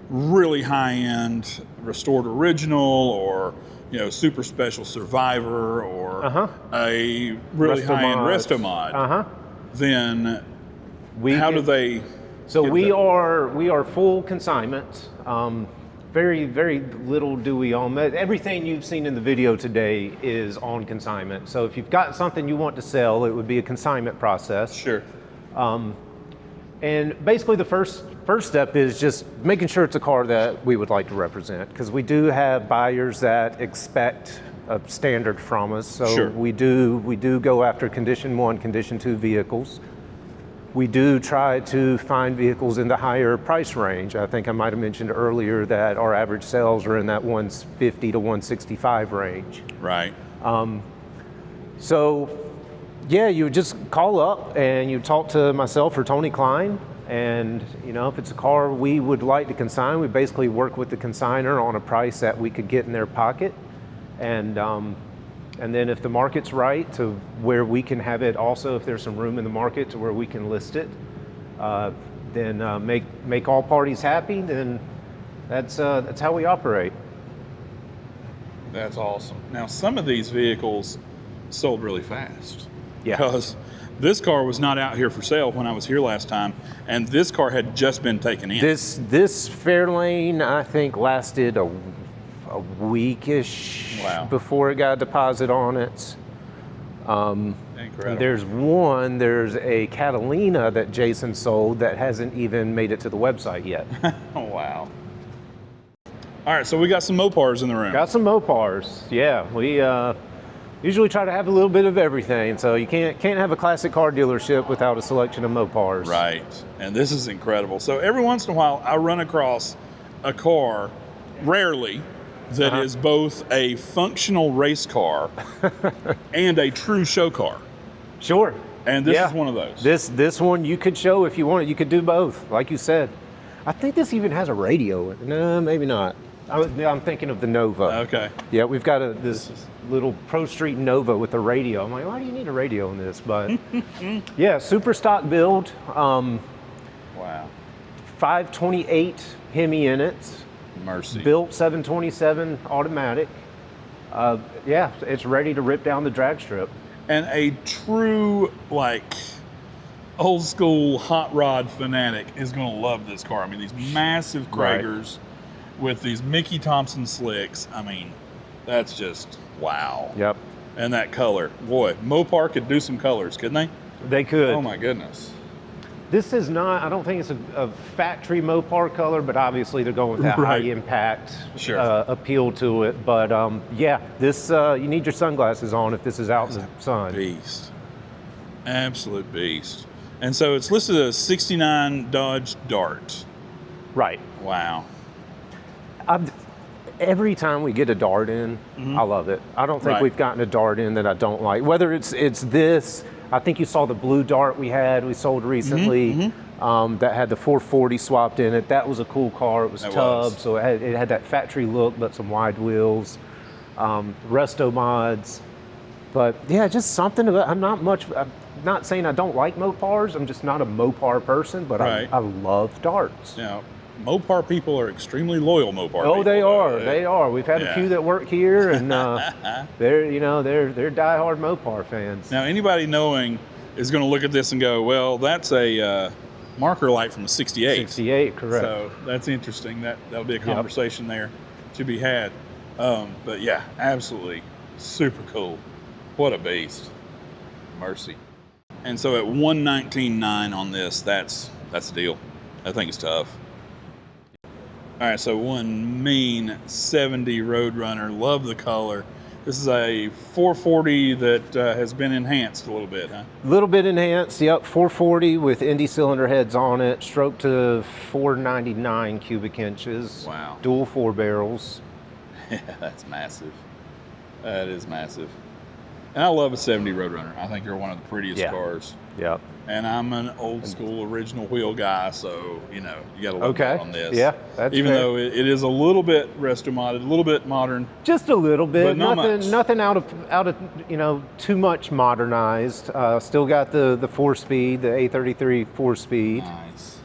really high-end restored original or, you know, super special Survivor or a really high-end Restomod, then how do they So get we that? are full consignment. Very, very little do we own. Everything you've seen in the video today is on consignment. So if you've got something you want to sell, it would be a consignment process. Sure. And basically the first step is just making sure it's a car that we would like to represent, because we do have buyers that expect a standard from us. So Sure. we do go after condition 1, condition 2 vehicles. We do try to find vehicles in the higher price range. I think I might have mentioned earlier that our average sales are in that 150 to 165 range. Right. So, yeah, you just call up and you talk to myself or Tony Klein, and you know, if it's a car we would like to consign, we basically work with the consigner on a price that we could get in their pocket, and And then if the market's right to where we can have it also, if there's some room in the market to where we can list it, then make all parties happy, then that's how we operate. That's awesome. Now, some of these vehicles sold really fast. Yeah. Because this car was not out here for sale when I was here last time, and this car had just been taken in. This Fairlane, I think, lasted a weekish before it got a deposit on it. Incredible. There's a Catalina that Jason sold that hasn't even made it to the website yet. Oh, wow. All right, so we got some Mopars in the room. Got some Mopars, yeah. We usually try to have a little bit of everything, so you can't have a classic car dealership without a selection of Mopars. Right, and this is incredible. So every once in a while, I run across a car, rarely, that is both a functional race car and a true show car. Sure. And this is one of those. This one you could show if you wanted. You could do both, like you said. I think this even has a radio. No, maybe not. I'm thinking of the Nova. Okay. Yeah, we've got this little Pro Street Nova with a radio. I'm like, why do you need a radio in this? But yeah, super stock build. Wow. 528 Hemi in it. Mercy. Built 727 automatic. Yeah, it's ready to rip down the drag strip. And a true, like, old school hot rod fanatic is going to love this car. I mean, these massive Kragers with these Mickey Thompson slicks. I mean, that's just wow. Yep. And that color. Boy, Mopar could do some colors, couldn't they? They could. Oh, my goodness. This is not, I don't think it's a factory Mopar color, but obviously they're going with that high impact appeal to it. But yeah, this, you need your sunglasses on if this is out in the sun. Beast. Absolute beast. And so it's listed as 69 Dodge Dart. Right. Wow. Every time we get a Dart in, I love it. I don't think we've gotten a Dart in that I don't like. Whether it's this, I think you saw the blue Dart we sold recently that had the 440 swapped in it. That was a cool car. It was tubbed, so it had that factory look, but some wide wheels. Restomods. But yeah, just something about, I'm not saying I don't like Mopars. I'm just not a Mopar person, but I love Darts. Yeah. Mopar people are extremely loyal Mopar people. Oh, they are. They are. We've had a few that work here, and they're diehard Mopar fans. Now, anybody knowing is going to look at this and go, well, that's a marker light from a 68. 68, correct. So that's interesting. That'll be a conversation there to be had. But yeah, absolutely super cool. What a beast. Mercy. And so at $119,900 on this, that's a deal. I think it's tough. All right, so one mean 70 Roadrunner. Love the color. This is a 440 that has been enhanced a little bit, huh? A little bit enhanced, yep. 440 with Indy cylinder heads on it. Stroke to 499 cubic inches. Wow. Dual 4 barrels. Yeah, that's massive. That is massive. And I love a 70 Roadrunner. I think they're one of the prettiest cars. Yep. And I'm an old school original wheel guy, so, you got to look out on this. Yeah, that's Even fair. though it is a little bit restomodded, a little bit modern. Just a little bit. But not much. Nothing out of too much modernized. Still got the 4-speed, the A33 4-speed. Nice.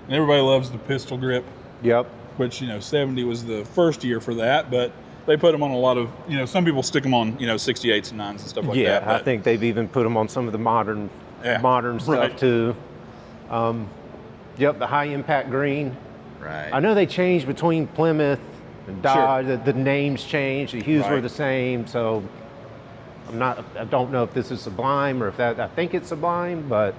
And everybody loves the pistol grip. Yep. Which, 70 was the first year for that, but they put them on a lot of, some people stick them on, 68s and 9s and stuff like that. Yeah, I think they've even put them on some of the modern stuff too. Yep, the high impact green. Right. I know they changed between Plymouth and Dodge. The names changed. The hues were the same. So I don't know if this is Sublime or if I think it's Sublime, but.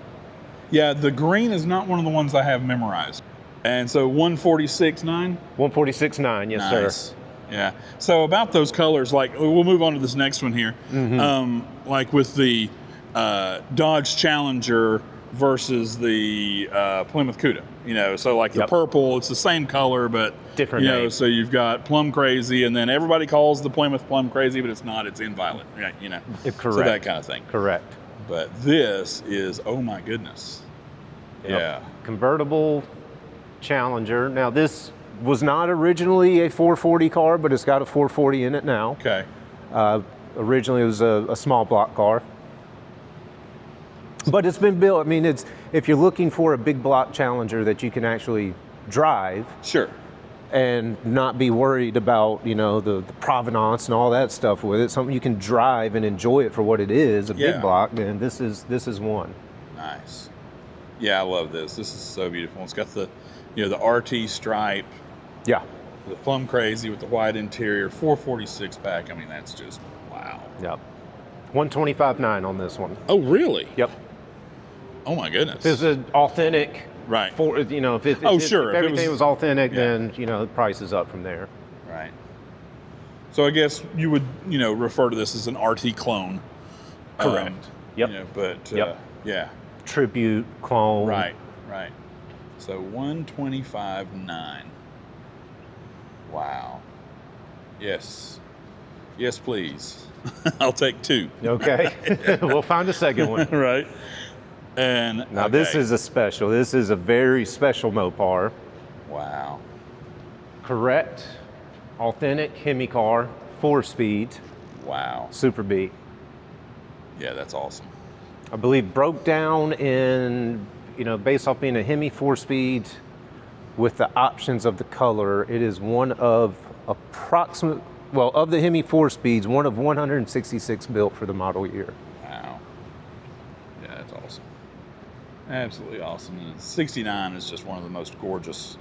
Yeah, the green is not one of the ones I have memorized. And so 146.9? 146.9, yes, sir. Yeah. So about those colors, like we'll move on to this next one here. Like with the Dodge Challenger versus the Plymouth Cuda. So like the purple, it's the same color, but different name. So you've got Plum Crazy, and then everybody calls the Plymouth Plum Crazy, but it's not. It's Inviolate. Correct. So that kind of thing. Correct. But this is, oh my goodness. Yep. Yeah. Convertible Challenger. Now this was not originally a 440 car, but it's got a 440 in it now. Okay. Originally, it was a small block car. But it's been built. I mean, if you're looking for a big block Challenger that you can actually drive. Sure. And not be worried about, you know, the provenance and all that stuff with it. Something you can drive and enjoy it for what it is, a big block, then this is one. Nice. Yeah, I love this. This is so beautiful. It's got the, you know, the RT stripe. Yeah. The plum crazy with the white interior, 446 pack. I mean, that's just wow. Yep. 125.9 on this one. Oh, really? Yep. Oh my goodness. This is authentic. Right. For, you know, if sure. If everything was authentic, then, you know, the price is up from there. Right. So I guess you would, you know, refer to this as an RT clone. Correct. Yep. You know, but yeah. Tribute clone. Right. Right. So 125.9. Wow. Yes. Yes, please. I'll take 2. Okay. We'll find a second one. Right. And now this is a special. This is a very special Mopar. Wow. Correct. Authentic Hemi car, 4-speed. Wow. Super B. Yeah, that's awesome. I believe broke down in, you know, based off being a Hemi 4-speed with the options of the color, it is one of of the Hemi 4-speeds, one of 166 built for the model year. Wow. Yeah, that's awesome. Absolutely awesome. And 69 is just one of the most gorgeous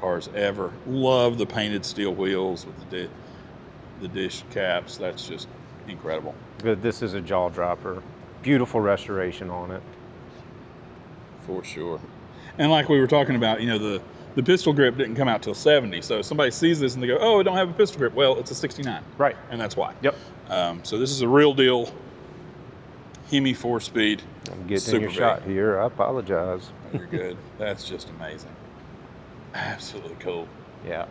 cars ever. Love the painted steel wheels with the dish caps. That's just incredible. This is a jaw dropper. Beautiful restoration on it. For sure. And like we were talking about, you know, the pistol grip didn't come out till 70. So if somebody sees this and they go, oh, it don't have a pistol grip. Well, it's a 69. Right. And that's why. Yep. So this is a real deal Hemi 4-speed. I'm getting in your shot here. I apologize. You're good. That's just amazing. Absolutely cool. Yeah.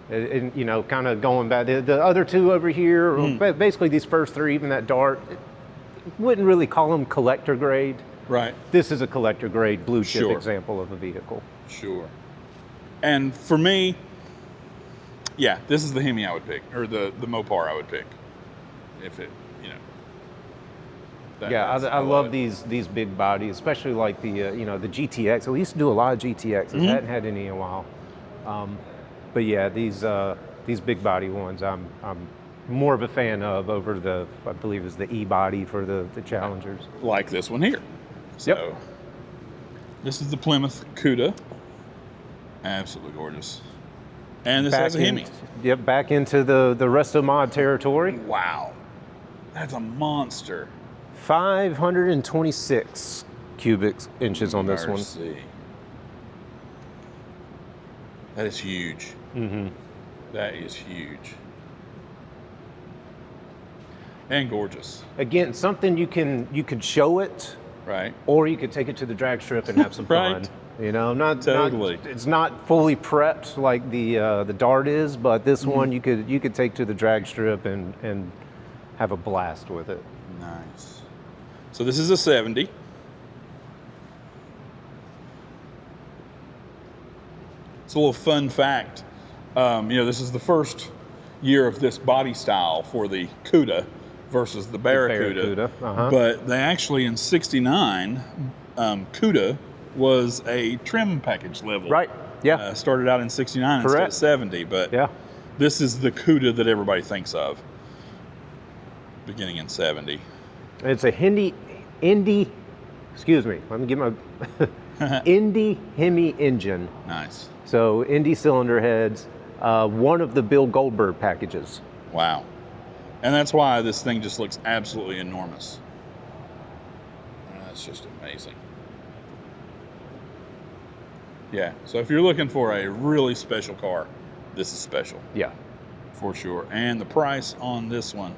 And you know, kind of going back, the other two over here, basically these first three, even that Dart, wouldn't really call them collector grade. Right. This is a collector grade blue chip example of a vehicle. Sure. And for me, yeah, this is the Hemi I would pick, or the Mopar I would pick. If it, you know. I love these big bodies, especially like the you know, the GTX. We used to do a lot of GTXs. Hadn't had any in a while. But yeah, these big body ones, I'm more of a fan of over the, I believe is the E-body for the Challengers. Like this one here. So, this is the Plymouth Cuda. Absolutely gorgeous. And this has a Hemi. Back into the Restomod territory. Wow. That's a monster. 526 cubic inches on this one. That is huge. That is huge. And gorgeous. Again, something you could show it. Right. Or you could take it to the drag strip and have some fun. You know, it's not fully prepped like the Dart is, but this one you could take to the drag strip and have a blast with it. Nice. So this is a 70. It's a little fun fact. You know, this is the first year of this body style for the Cuda versus the Barracuda. But they actually, in 69, Cuda was a trim package level. Right, yeah. Started out in 69 instead of 70, but this is the Cuda that everybody thinks of, beginning in 70. It's a Indy, excuse me, let me get my, Indy Hemi engine. Nice. So Indy cylinder heads, one of the Bill Goldberg packages. Wow. And that's why this thing just looks absolutely enormous. That's just amazing. Yeah, so if you're looking for a really special car, this is special. Yeah. For sure. And the price on this one?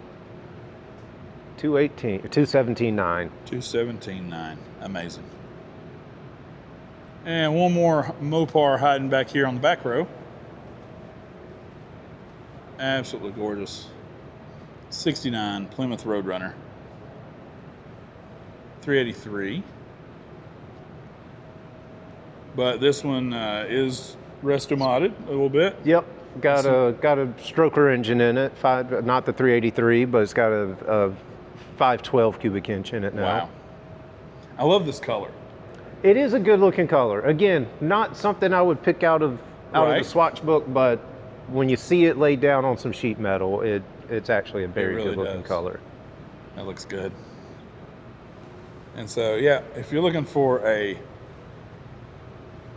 $217,900. $217,900. Amazing. And one more Mopar hiding back here on the back row. Absolutely gorgeous. 69 Plymouth Roadrunner. 383. But this one is restomodded a little bit. Yep. got a stroker engine in it, not the 383, but it's got a 512 cubic inch in it now. Wow. I love this color. It is a good looking color. Again, not something I would pick out of the swatch book, but when you see it laid down on some sheet metal, it's actually a very good looking color. That looks good. And so, yeah, if you're looking for a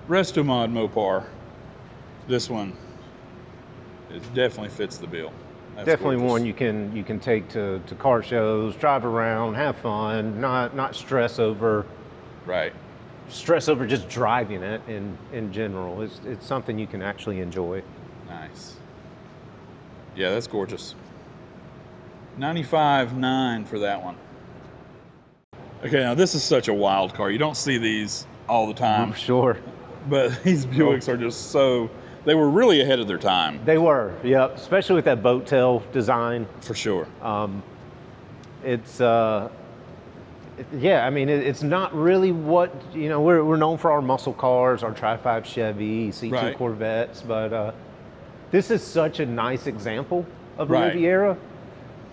Restomod Mopar, this one definitely fits the bill. That's definitely gorgeous. One you can take to car shows, drive around, have fun, not stress over. Right. Stress over just driving it in general. It's something you can actually enjoy. Nice. Yeah, that's gorgeous. 95.9 for that one. Okay, now this is such a wild car. You don't see these all the time. Sure. But these Buicks are just they were really ahead of their time. They were, yep. Especially with that boat tail design. For sure. It's yeah, I mean, it's not really what, we're known for our muscle cars, our Tri-5 Chevy, C2 Corvettes, but this is such a nice example of a Riviera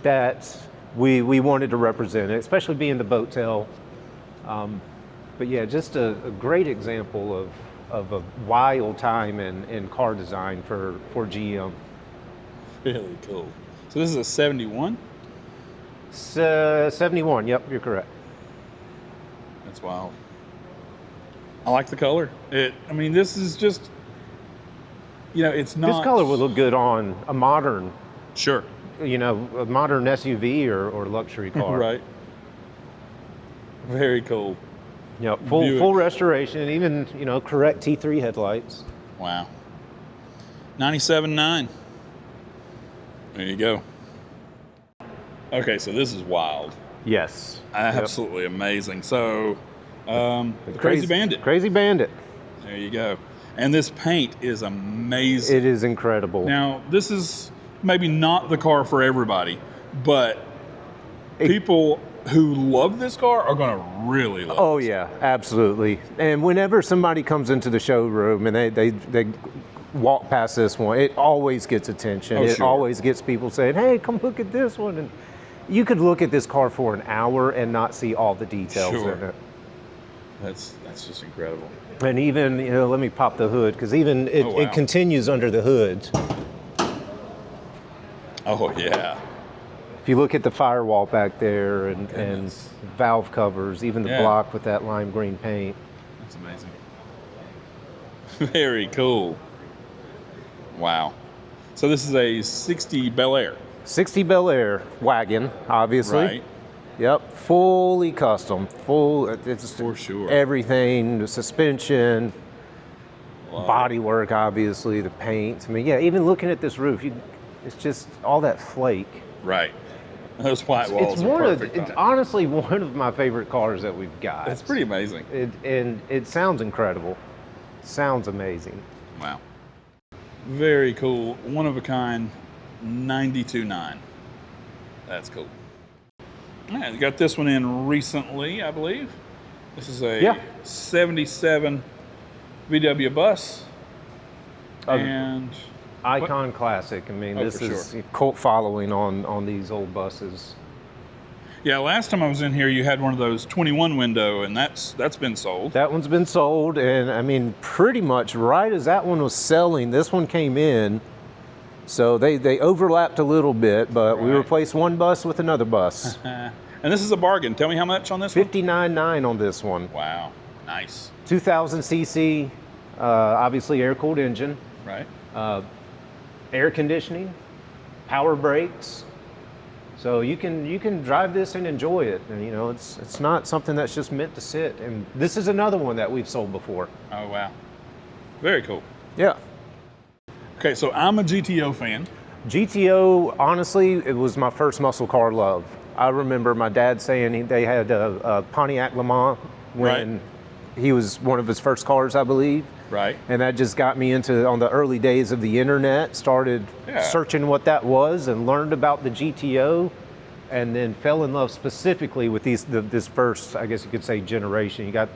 that we wanted to represent it, especially being the boat tail. But yeah, just a great example of a wild time in car design for GM. Really cool. So this is a 71? 71, yep, you're correct. That's wild. I like the color. This is just, it's not... This color would look good on a modern... Sure. A modern SUV or luxury car. Right. Very cool. Yeah, full restoration, even, correct T3 headlights. Wow. 97.9. There you go. Okay, so this is wild. Yes. Absolutely amazing. So, the Crazy Bandit. Crazy Bandit. There you go. And this paint is amazing. It is incredible. Now, this is maybe not the car for everybody, but people who love this car are going to really love it. Oh, yeah, absolutely. And whenever somebody comes into the showroom and they walk past this one, it always gets attention. It always gets people saying, hey, come look at this one. And you could look at this car for an hour and not see all the details in it. That's just incredible. And even, let me pop the hood, because even it continues under the hood. Oh, yeah. If you look at the firewall back there and valve covers, even the block with that lime green paint. That's amazing. Very cool. Wow. So this is a 60 Bel Air. 60 Bel Air wagon, obviously. Right. Yep, fully custom, it's for sure. Everything, the suspension, body work, obviously, the paint. Even looking at this roof, it's just all that flake. Right. Those white walls are perfect. It's honestly one of my favorite cars that we've got. It's pretty amazing. And it sounds incredible. Sounds amazing. Wow. Very cool. One of a kind, 92.9. That's cool. All right, got this one in recently, I believe. This is a 77 VW bus. And Icon classic. This is cult following on these old buses. Yeah, last time I was in here, you had one of those 21 window, and that's been sold. That one's been sold, and pretty much right as that one was selling, this one came in. So they overlapped a little bit, but we replaced one bus with another bus. And this is a bargain. Tell me how much on this one? $59,900 on this one. Wow, nice. 2,000 cc, obviously air-cooled engine. Right. Air conditioning, power brakes. So you can drive this and enjoy it. And it's not something that's just meant to sit. And this is another one that we've sold before. Oh, wow. Very cool. Yeah. Okay, so I'm a GTO fan. GTO, honestly, it was my first muscle car love. I remember my dad saying they had a Pontiac Le Mans when he was one of his first cars, I believe. Right. And that just got me into, on the early days of the internet, started searching what that was and learned about the GTO. and then fell in love specifically with this first, I guess you could say, generation. You got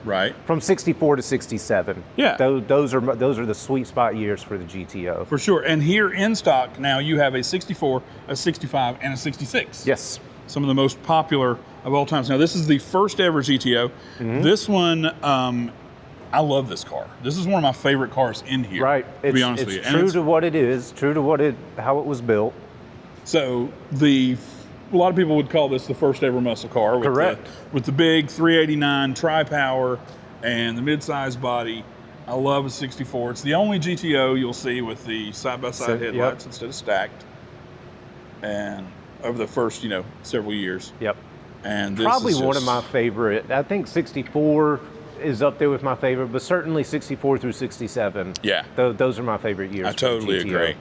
from 64 to 67. Yeah. Those are the sweet spot years for the GTO. For sure. And here in stock now you have a 64, a 65, and a 66. Yes. Some of the most popular of all times. Now this is the first ever GTO. This one, I love this car. This is one of my favorite cars in here. Right. To be honest with you. It's true to what it is, true to how it was built. So a lot of people would call this the first ever muscle car. With the big 389 tri-power and the mid-size body. I love a 64. It's the only GTO you'll see with the side-by-side headlights instead of stacked. And over the first, several years. Yep. And this probably is one of my favorite. I think 64 is up there with my favorite, but certainly 64 through 67. Yeah. Those are my favorite years. I totally agree.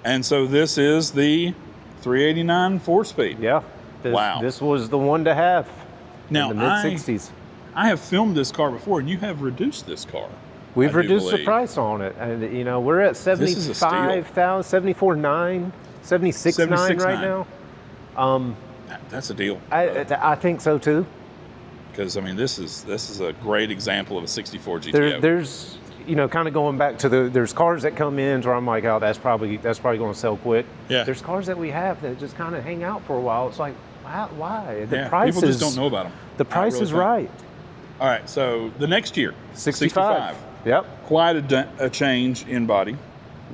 And so this is the 389 4-speed. Yeah. This was the one to have now, in the mid-60s. I have filmed this car before, and you have reduced this car. We've reduced the price on it. And, we're at 75,000, 74,900, 76,900 right now. That's a deal. I think so, too. Because, this is a great example of a 64 GTO. There's, kind of going back to there's cars that come in where I'm like, oh, that's probably going to sell quick. Yeah. There's cars that we have that just kind of hang out for a while. It's like, why? The price people just don't know about them. The price is right. All right, so the next year, 65. Yep. Quite a change in body.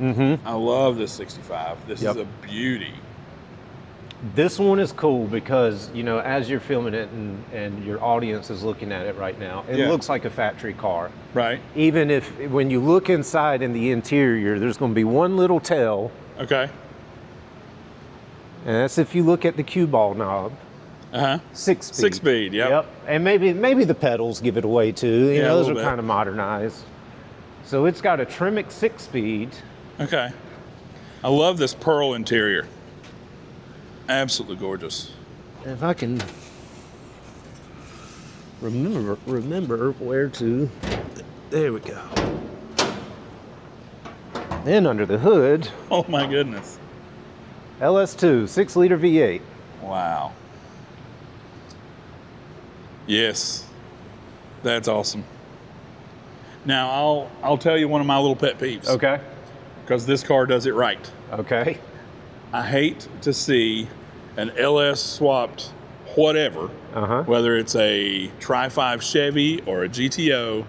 I love this 65. This is a beauty. This one is cool because, as you're filming it and your audience is looking at it right now, it looks like a factory car. Right. Even when you look inside in the interior, there's going to be one little tell. Okay. And that's if you look at the cue ball knob. 6-speed. 6-speed, yep. And maybe the pedals give it away too. Those are kind of modernized. So it's got a Tremec 6-speed. Okay. I love this pearl interior. Absolutely gorgeous. If I can remember where to, there we go. Then under the hood. Oh my goodness. LS2, 6-liter V8. Wow. Yes, that's awesome. Now I'll tell you one of my little pet peeves. Okay. Because this car does it right. Okay. I hate to see an LS swapped whatever, whether it's a Tri-5 Chevy or a GTO,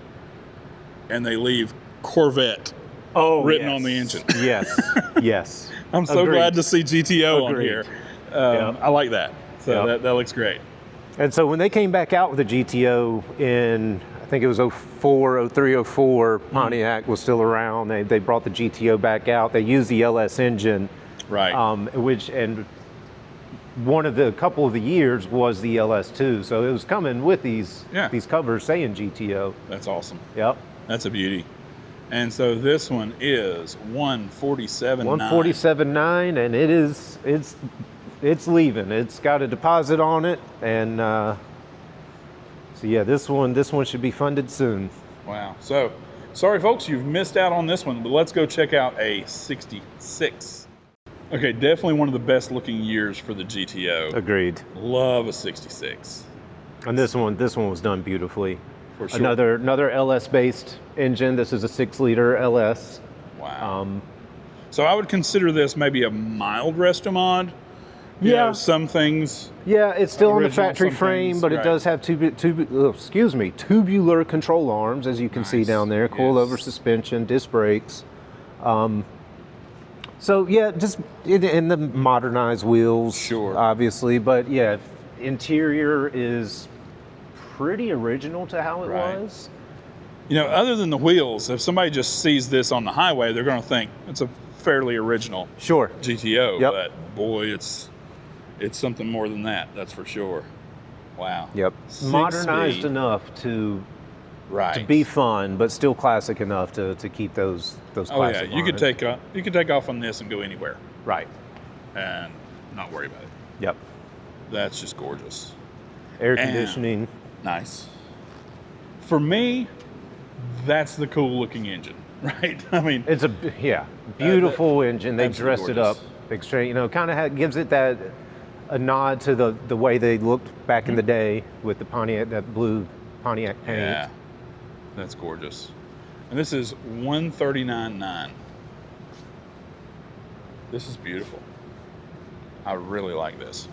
and they leave Corvette written on the engine. Yes. I'm so glad to see GTO on here. I like that. So that looks great. And so when they came back out with the GTO in, I think it was 04, 03, 04, Pontiac was still around. They brought the GTO back out. They used the LS engine. Right. And couple of the years was the LS2. So it was coming with these covers saying GTO. That's awesome. Yep. That's a beauty. And so this one is 147.9. 147.9, and it's leaving. It's got a deposit on it, and so yeah, this one should be funded soon. Wow. So sorry folks, you've missed out on this one, but let's go check out a 66. Okay, definitely one of the best looking years for the GTO. Agreed. Love a 66. And this one was done beautifully. For sure. Another LS based engine. This is a 6-liter LS. Wow. So I would consider this maybe a mild Restomod. Some things. Yeah, it's still on the factory frame, but it does have tubular control arms, as you can see down there. Coilover suspension, disc brakes. So yeah, just in the modernized wheels, obviously, but yeah, interior is pretty original to how it was. Other than the wheels, if somebody just sees this on the highway, they're going to think it's a fairly original GTO. Yep. But boy, it's something more than that. That's for sure. Wow. Yep. Modernized enough to be fun, but still classic enough to keep those classic lines. You could take off on this and go anywhere. Right. And not worry about it. Yep. That's just gorgeous. Air conditioning. Nice. For me, that's the cool looking engine, right? It's a beautiful engine. They dressed it up extreme. Kind of gives it that a nod to the way they looked back in the day with the Pontiac, that blue Pontiac paint. Yeah, that's gorgeous. And this is $139,900. This is beautiful. I really like this.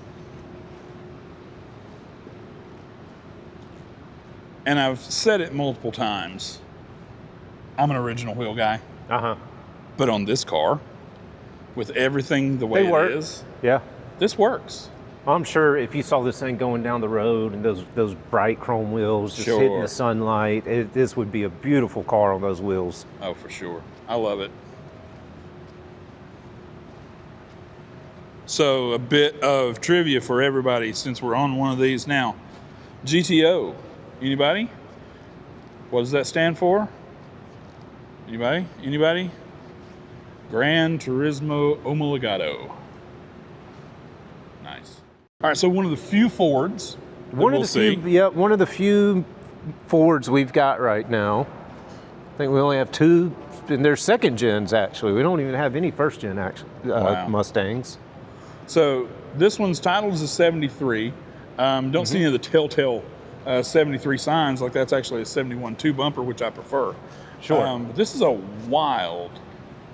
And I've said it multiple times, I'm an original wheel guy. Uh-huh. But on this car, with everything the way it is, yeah, this works. I'm sure if you saw this thing going down the road and those bright chrome wheels just hitting the sunlight, this would be a beautiful car on those wheels. Oh, for sure. I love it. So a bit of trivia for everybody since we're on one of these now. GTO, anybody? What does that stand for? Anybody? Anybody? Gran Turismo Homologado. Nice. All right, so one of the few Fords one of the few Fords we've got right now. I think we only have two, and they're second gens actually. We don't even have any first gen Mustangs. So this one's titled as a 73. Don't see any of the telltale 73 signs, like that's actually a 71-2 bumper, which I prefer. Sure. This is a wild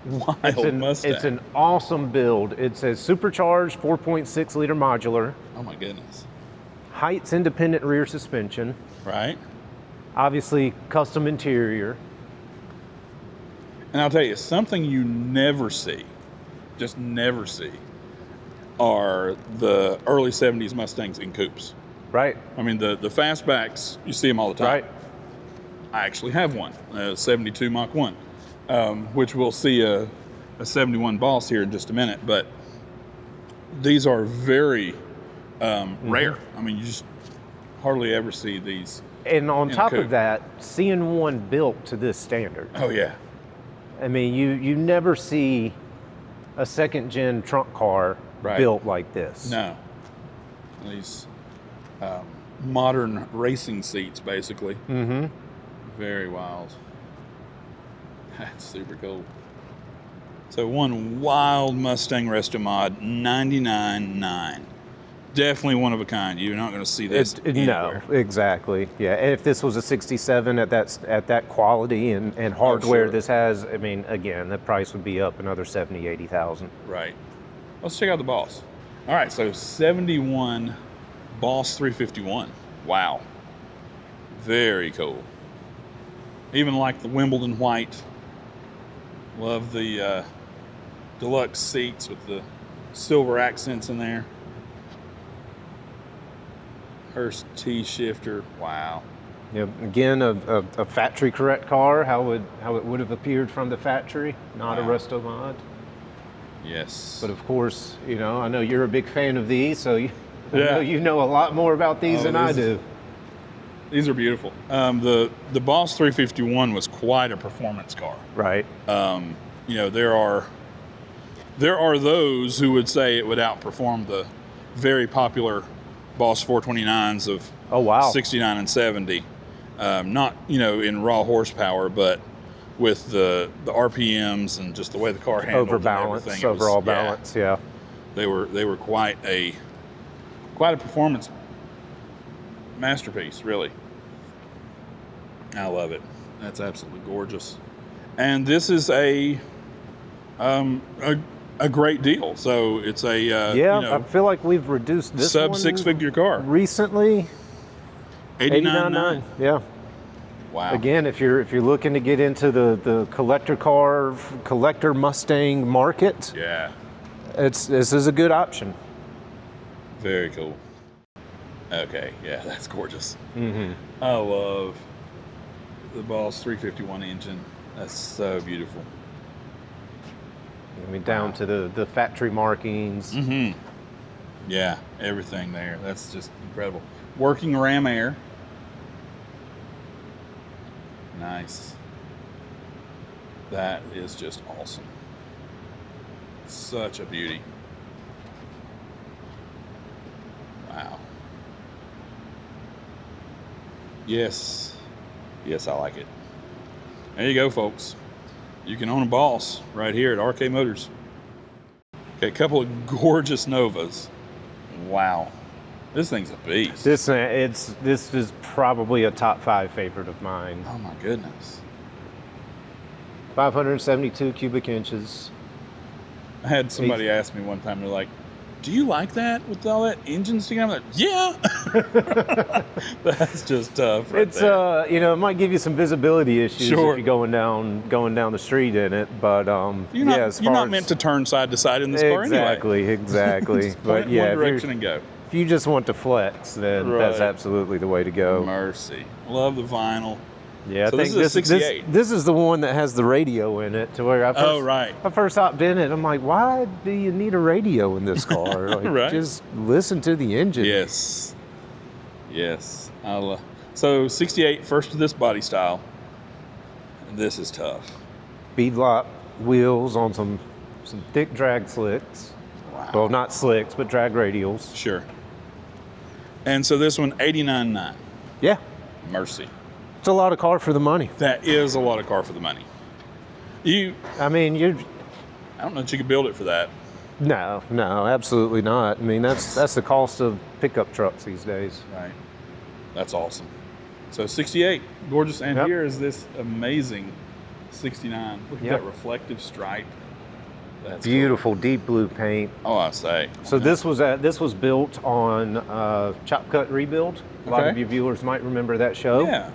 Mustang. It's an awesome build. It's a supercharged 4.6 liter modular. Oh my goodness. Heights independent rear suspension. Right. Obviously custom interior. And I'll tell you, something you never see, just never see, are the early 70s Mustangs in coupes. Right. I mean, the fastbacks, you see them all the time. Right. I actually have one, a 72 Mach 1, which we'll see a 71 Boss here in just a minute. But these are very rare. I mean, you just hardly ever see these. And on top of that, seeing one built to this standard. Oh, yeah. I mean, you never see a second gen trunk car built like this. No. These modern racing seats, basically. Mm-hmm. Very wild. That's super cool. So one wild Mustang Restomod, 99.9. Definitely one of a kind. You're not going to see this anywhere. No, exactly. Yeah, and if this was a 67 at that quality and hardware this has, I mean, again, the price would be up another 70, 80,000. Right. Let's check out the Boss. All right, so 71 Boss 351. Wow. Very cool. Even like the Wimbledon white. Love the deluxe seats with the silver accents in there. Hurst T-shifter. Wow. Yeah, again, a factory correct car. How it would have appeared from the factory, not a Restomod. Yes. But of course, you know, I know you're a big fan of these, so I know you know a lot more about these than I do. These are beautiful. The Boss 351 was quite a performance car. Right. You know, there are those who would say it would outperform the very popular Boss 429s of 69 and 70. Not, you know, in raw horsepower, but with the RPMs and just the way the car handled overall balance. Yeah. They were quite a performance masterpiece, really. I love it. That's absolutely gorgeous. And this is a great deal. So it's a you know, I feel like we've reduced this sub 6-figure car recently. 89.9. Yeah. Wow. Again, if you're looking to get into the collector Mustang market, this is a good option. Very cool. Okay, yeah, that's gorgeous. Mm-hmm. I love the Boss 351 engine. That's so beautiful. I mean, down to the factory markings. Mm-hmm. Yeah, everything there. That's just incredible. Working ram air. Nice. That is just awesome. Such a beauty. Wow. Yes. Yes, I like it. There you go, folks. You can own a Boss right here at RK Motors. Okay, a couple of gorgeous Novas. Wow. This thing's a beast. This is probably a top 5 favorite of mine. Oh my goodness. 572 cubic inches. I had somebody ask me one time, they're like, do you like that with all that engine sticking out? I'm like, yeah. That's just tough. Right It's there. it might give you some visibility issues Sure. if you're going down the street in it, but you're not meant to turn side to side in this car anyway. Exactly. Just But point yeah, one direction and go. if you just want to flex, then that's absolutely the way to go. Mercy. Love the vinyl. Yeah, So I think this is a 68. This is the one that has the radio in it. To where I first hopped in it, I'm like, why do you need a radio in this car? Like, Right. Just listen to the engine. Yes. So 68, first to this body style. This is tough. Beadlock wheels on some thick drag slicks. Wow. Well, not slicks, but drag radials. Sure. And so this one, 89.9. Yeah, Mercy. it's a lot of car for the money. That is a lot of car for the money. I mean, I don't know that you could build it for that. No, absolutely not. I mean, that's the cost of pickup trucks these days. Right. That's awesome. So 68, gorgeous. And Yep. here is this amazing 69. Look at Yep. that reflective stripe. That's Beautiful deep blue paint. cool. Oh, I say. So this was built on Chop Cut Rebuild. A lot of you viewers might remember that show. Yeah.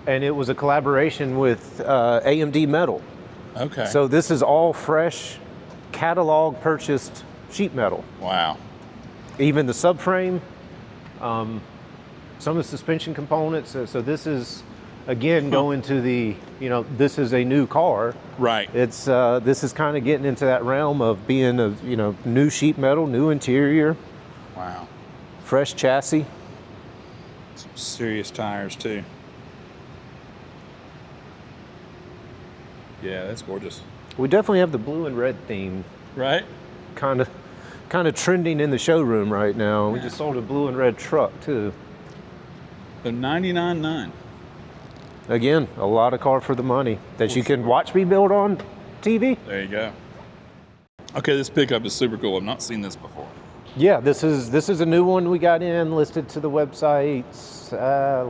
And it was a collaboration with AMD Metal. Okay. So this is all fresh, catalog purchased sheet metal. Wow. Even the subframe, some of the suspension components. So this is, again, going to the, this is a new car. Right. It's this is kind of getting into that realm of being a, new sheet metal, new interior, Wow. fresh chassis. Some serious tires too. Yeah, that's gorgeous. We definitely have the blue and red theme Right? kind of trending in the showroom right now. We just sold a blue and red truck too. The 99.9. Again, a lot of car for the money that you can watch me build on TV. There you go. Okay, this pickup is super cool. I've not seen this before. Yeah, this is a new one we got in, listed to the website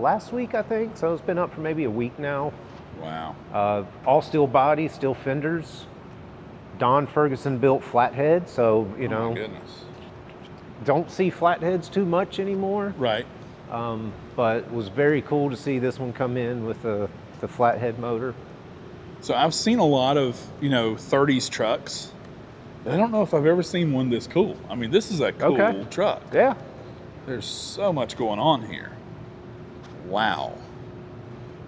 last week, I think. So it's been up for maybe a week now. Wow. All steel body, steel fenders. Don Ferguson built flathead, so Oh my goodness. don't see flatheads too much anymore. Right. But it was very cool to see this one come in with the flathead motor. So I've seen a lot of, 30s trucks. But I don't know if I've ever seen one this cool. I mean, this is a cool truck. Yeah. There's so much going on here. Wow.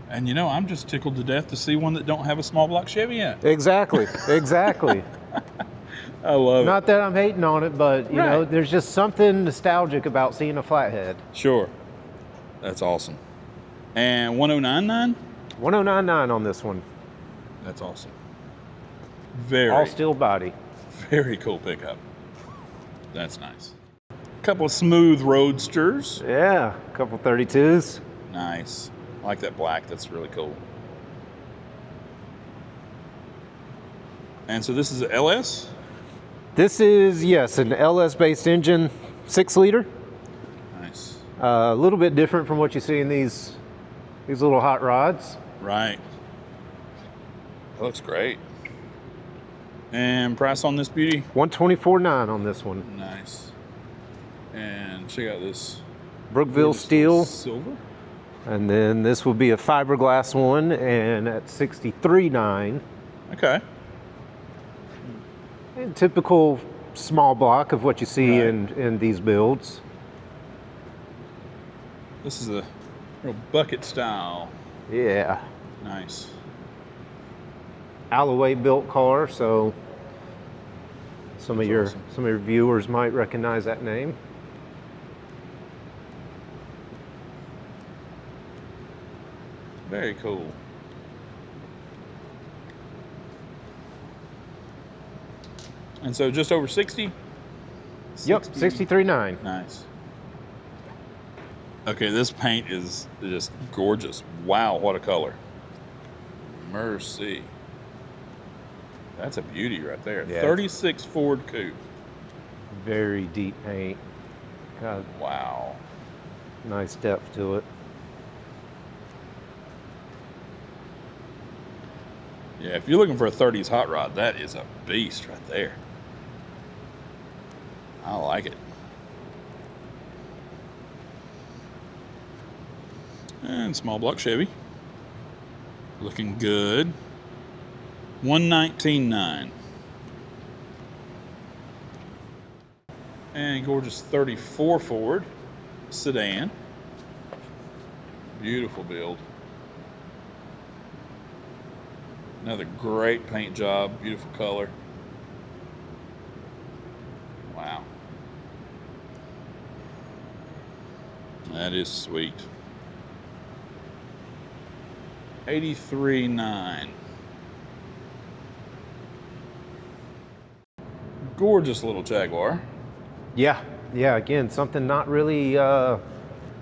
And I'm just tickled to death to see one that don't have a small block Chevy yet. Exactly. I love Not that I'm hating on it, but Right. there's just something nostalgic about seeing a flathead. it. Sure. That's awesome. And 1099? 1099 on this one. That's awesome. All steel body. Very cool pickup. That's nice. Couple of smooth roadsters. Yeah, a couple 32s. Nice. I like that black. That's really cool. And so this is a LS? This is, yes, an LS-based engine, 6-liter. Nice. A little bit different from what you see in these little hot rods. Right. That looks great. And price on this beauty? $124,900 on this one. Nice. And check out this. Brookville steel. Silver? And then this will be a fiberglass one, and at $63,900. Okay. And typical small block of what you see in these builds. This is a real bucket style. Yeah. Nice. Alloway built car, so some of That's your viewers might recognize that name. Very cool. And so just over 60? Yep, 63.9. Nice. Okay, this paint is just gorgeous. Wow, what a color. Mercy. That's a beauty right there. Yeah. 36 Ford Coupe. Very deep paint. Got wow. Nice depth to it. Yeah, if you're looking for a 30s hot rod, that is a beast right there. I like it. And small block Chevy. Looking good. 119.9. And gorgeous 34 Ford sedan. Beautiful build. Another great paint job, beautiful color. Wow. That is sweet. 83.9. Gorgeous little Jaguar. Yeah, again, something not really, not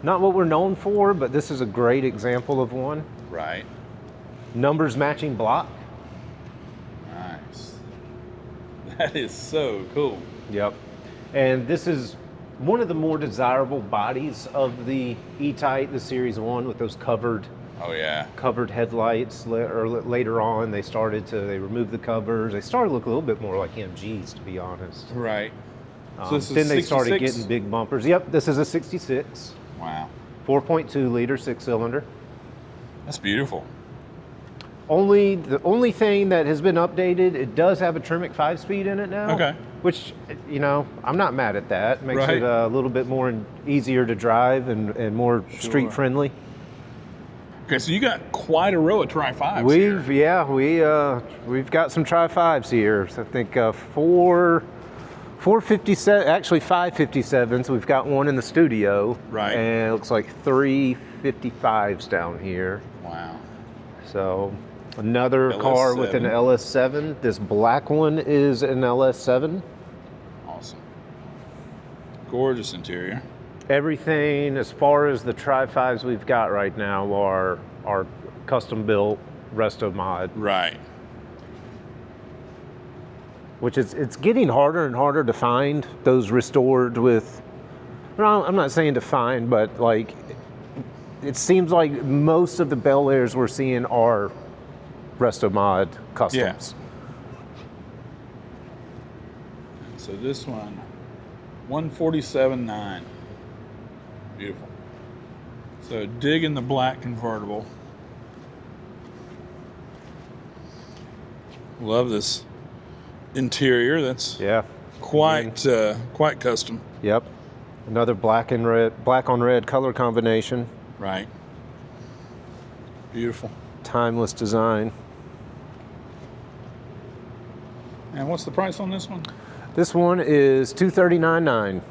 what we're known for, but this is a great example of one. Right. Numbers matching block. Nice. That is so cool. Yep. And this is one of the more desirable bodies of the E-Type, the Series 1, with those covered headlights. Or later on, they removed the covers. They started to look a little bit more like MGs, to be honest. Right. So this is then they 66? started getting big bumpers. Yep, this is a 66. Wow. 4.2 liter, 6-cylinder. That's beautiful. The only thing that has been updated, it does have a Tremec 5-speed in it now. Okay. Which, I'm not mad at that. Makes right. it a little bit more easier to drive and more street friendly. Okay, so you got quite a row of Tri-5s we've got some Tri-5s here. So I think 457, actually 557s. We've got one in the studio. Right. And it looks like 355s down here. Wow. So another LS7. car with an LS7. This black one is an LS7. Awesome. Gorgeous interior. Everything as far as the Tri-5s we've got right now are custom built Restomod. Right. Which it's getting harder and harder to find those restored with, well, I'm not saying to find, but like, it seems like most of the Bel Airs we're seeing are Restomod customs. Yeah. So this one, 147.9. Beautiful. So digging the black convertible. Love this interior. That's quite custom. Yep. Another black on red color combination. Right. Beautiful. Timeless design. And what's the price on this one? This one is $239,900.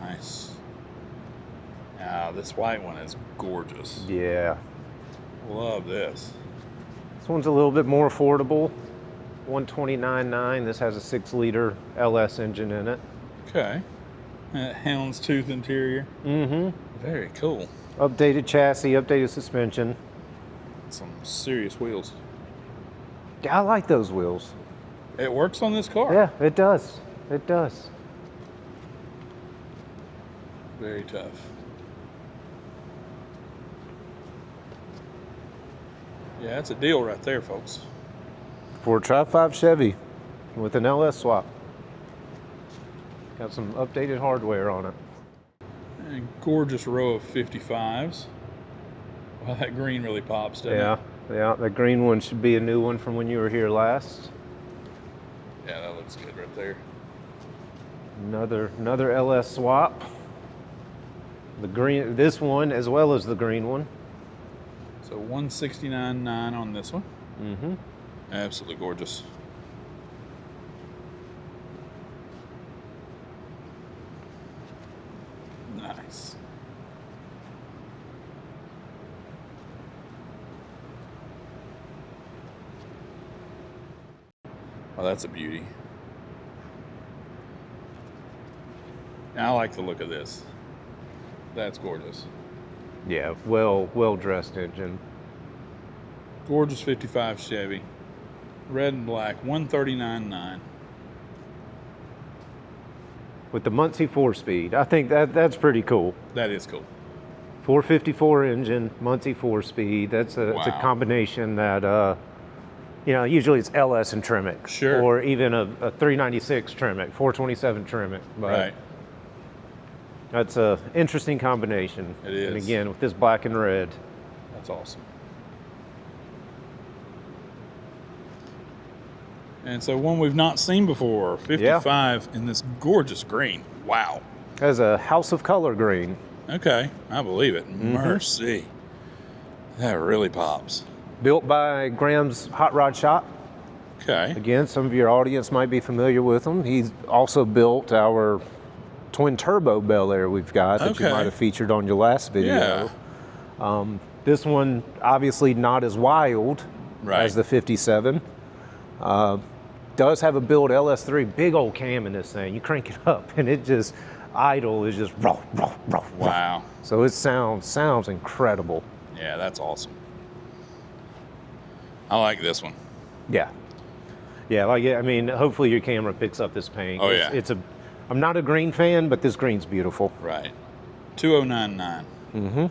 Nice. Now this white one is gorgeous. Yeah. Love this. This one's a little bit more affordable. $129,900. This has a 6-liter LS engine in it. Okay. Houndstooth interior. Mm-hmm. Very cool. Updated chassis, updated suspension. Some serious wheels. Yeah, I like those wheels. It works on this car. Yeah, it does. It does. Very tough. Yeah, it's a deal right there, folks. For a Tri-5 Chevy with an LS swap. Got some updated hardware on it. And a gorgeous row of 55s. Well, that green really pops, doesn't it? Yeah, the green one should be a new one from when you were here last. Yeah, that looks good right there. Another LS swap. The green, this one as well as the green one. So 169.9 on this one. Mm-hmm. Absolutely gorgeous. Nice. Oh, that's a beauty. Now I like the look of this. That's gorgeous. Yeah, well-dressed engine. Gorgeous 55 Chevy. Red and black, 139.9. with the Muncie 4-speed. I think that's pretty cool. That is cool. 454 engine, Muncie 4-speed. It's a combination that, you know, usually it's LS and Tremec. Sure. Or even a 396 Tremec, 427 Tremec. But right. That's an interesting combination. It is. And again, with this black and red. That's awesome. And so one we've not seen before, 55 in this gorgeous green. Wow. Has a House of Color green. Okay, I believe it. Mercy. That really pops. Built by Graham's Hot Rod Shop. Okay. Again, some of your audience might be familiar with him. He's also built our twin turbo Bel Air we've got that you might have featured on your last video. Yeah. This one, obviously not as wild as the 57. Does have a build LS3, big old cam in this thing. You crank it up and it just, idle is just rough. Wow. So it sounds incredible. Yeah, that's awesome. I like this one. Yeah. Yeah, like I mean, hopefully your camera picks up this paint. Oh yeah. I'm not a green fan, but this green's beautiful. Right. 2099. Mm-hmm.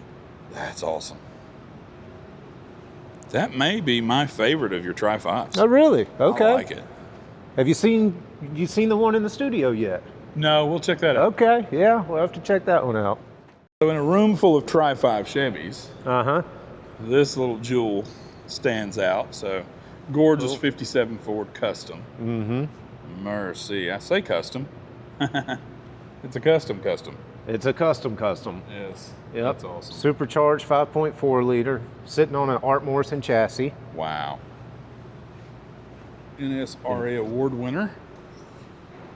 That's awesome. That may be my favorite of your Tri-5s. Oh, really? Okay. I like it. Have you seen the one in the studio yet? No, we'll check that out. Okay, yeah, we'll have to check that one out. So in a room full of Tri-5 Chevys, this little jewel stands out. So gorgeous 57 Ford Custom. Mm-hmm. Mercy, I say custom. It's a custom. It's a custom. Yes. Yep. That's awesome. Supercharged 5.4 liter, sitting on an Art Morrison chassis. Wow. NSRA award winner.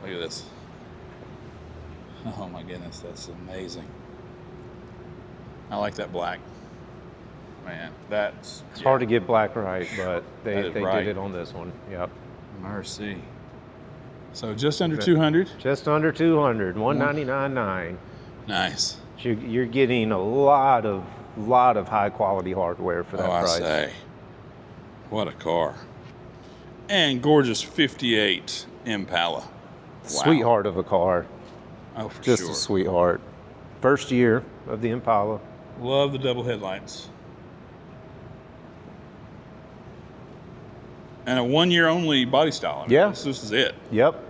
Look at this. Oh my goodness, that's amazing. I like that black. Man, it's hard to get black right, but they did right. it on this one. Yep. Mercy. So just under 200? Just under 200, 199.9. Nice. You're getting a lot of high quality hardware for that price. I say. What a car. And gorgeous 58 Impala. Wow. Sweetheart of a car. Oh, for Just sure. a sweetheart. First year of the Impala. Love the double headlights. And a 1 year only body style. I mean, this is it. Yep.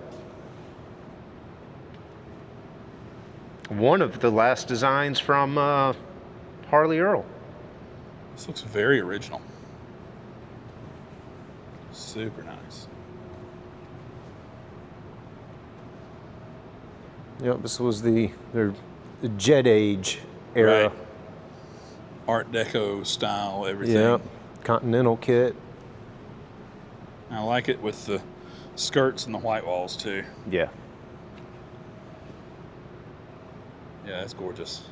One of the last designs from Harley Earl. This looks very original. Super nice. Yep, this was the Jet Age era. Right. Art Deco style, everything. Yep, Continental kit. I like it with the skirts and the white walls too. Yeah. Yeah, that's gorgeous.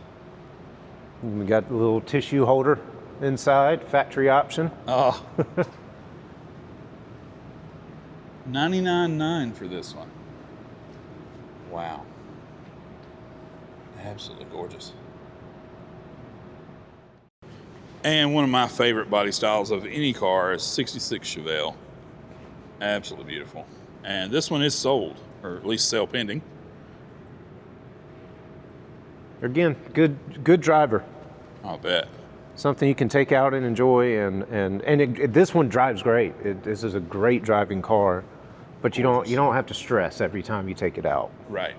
And we got a little tissue holder inside, factory option. Oh. $99.9 for this one. Wow. Absolutely gorgeous. And one of my favorite body styles of any car is 66 Chevelle. Absolutely beautiful. And this one is sold, or at least sale pending. Again, good driver. I'll bet. Something you can take out and enjoy, and this one drives great. This is a great driving car, but you don't have to stress every time you take it out. Right.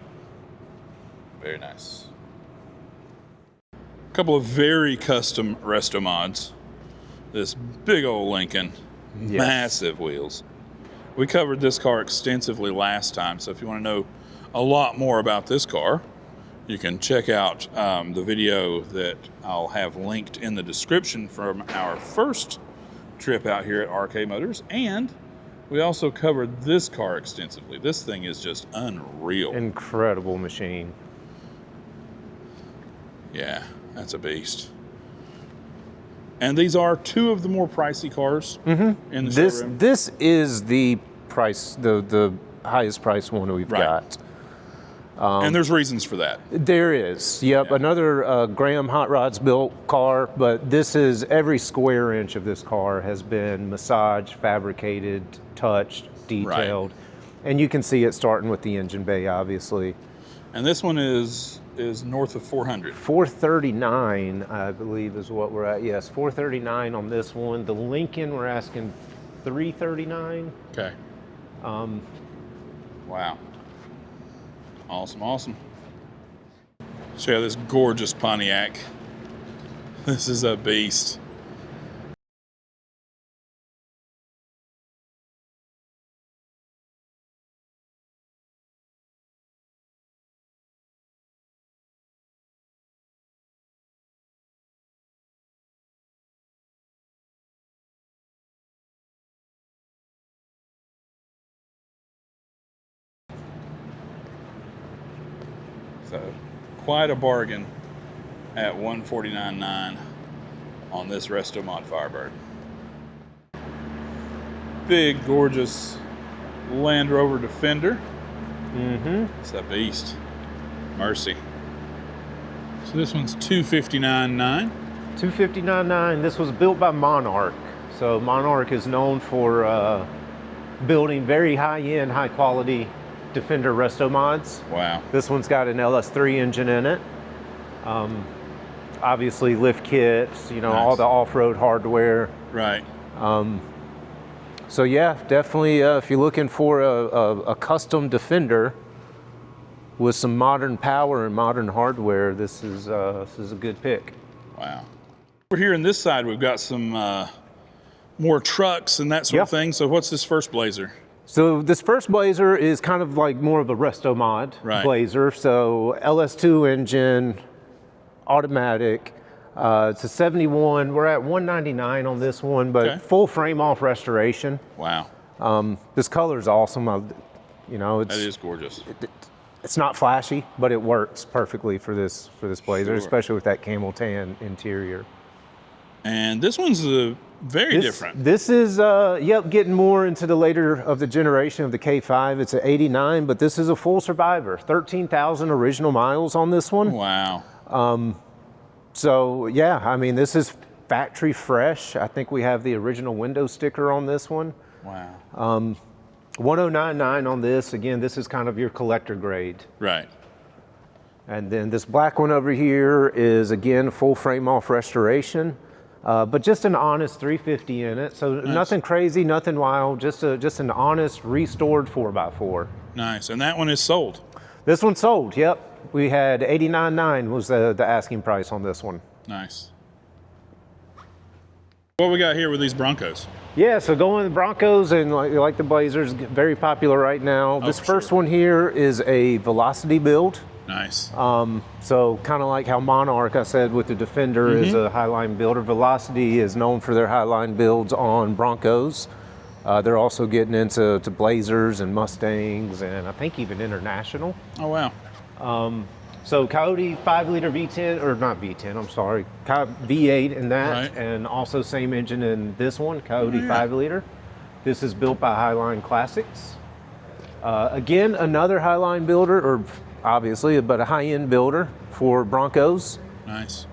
Very nice. A couple of very custom Restomods. This big old Lincoln, massive wheels. We covered this car extensively last time, so if you want to know a lot more about this car, you can check out the video that I'll have linked in the description from our first trip out here at RK Motors. And we also covered this car extensively. This thing is just unreal. Incredible machine. Yeah, that's a beast. And these are two of the more pricey cars in the showroom. This is the price, the highest price one we've got. And there's reasons for that. There is. Yep. Yeah. Another Graham Hot Rods built car, but this is every square inch of this car has been massaged, fabricated, touched, detailed. And you can see it starting with the engine bay, obviously. And this one is north of 400. 439, I believe, is what we're at. Yes, 439 on this one. The Lincoln, we're asking 339. Okay. Wow. Awesome, awesome. Show you this gorgeous Pontiac. This is a beast. So, quite a bargain at $149,900 on this Restomod Firebird. Big, gorgeous Land Rover Defender. It's a beast. Mercy. So this one's $259,900. $259,900. This was built by Monarch. So Monarch is known for building very high-end, high-quality Defender Restomods. Wow. This one's got an LS3 engine in it. Obviously lift kits, you know, all the off-road hardware. Right. So yeah, definitely if you're looking for a custom Defender with some modern power and modern hardware, this is a good pick. Wow. Over here on this side, we've got some more trucks and that sort of thing. So what's this first Blazer? So this first Blazer is kind of like more of a Restomod Blazer. So LS2 engine, automatic. It's a 71. We're at $199 on this one, but full frame off restoration. Wow. This color is awesome. You know, that is gorgeous. It's not flashy, but it works perfectly for this Blazer, especially with that camel tan interior. And this one's very different. This is, getting more into the later of the generation of the K5. It's an 89, but this is a full survivor. 13,000 original miles on this one. Wow. So yeah, I mean, this is factory fresh. I think we have the original window sticker on this one. Wow. $109,900 on this. Again, this is kind of your collector grade. Right. And then this black one over here is, again, full frame off restoration. But just an honest 350 in it, so nothing crazy, nothing wild, just an honest restored 4x4. Nice, and that one is sold. This one's sold. Yep, we had $89,900 was the asking price on this one. Nice. What we got here with these Broncos? Yeah, so going with the Broncos and like the Blazers, very popular right now. This first one here is a Velocity build. Nice. So kind of like how Monarch, I said, with the Defender is a highline builder. Velocity is known for their highline builds on Broncos. They're also getting into Blazers and Mustangs and I think even international. Oh, wow. So Coyote 5-liter V10, or not V10, I'm sorry, V8 in that, and also same engine in this one, Coyote 5-liter. This is built by Highline Classics. Again, another Highline builder, or obviously, but a high-end builder for Broncos. Nice.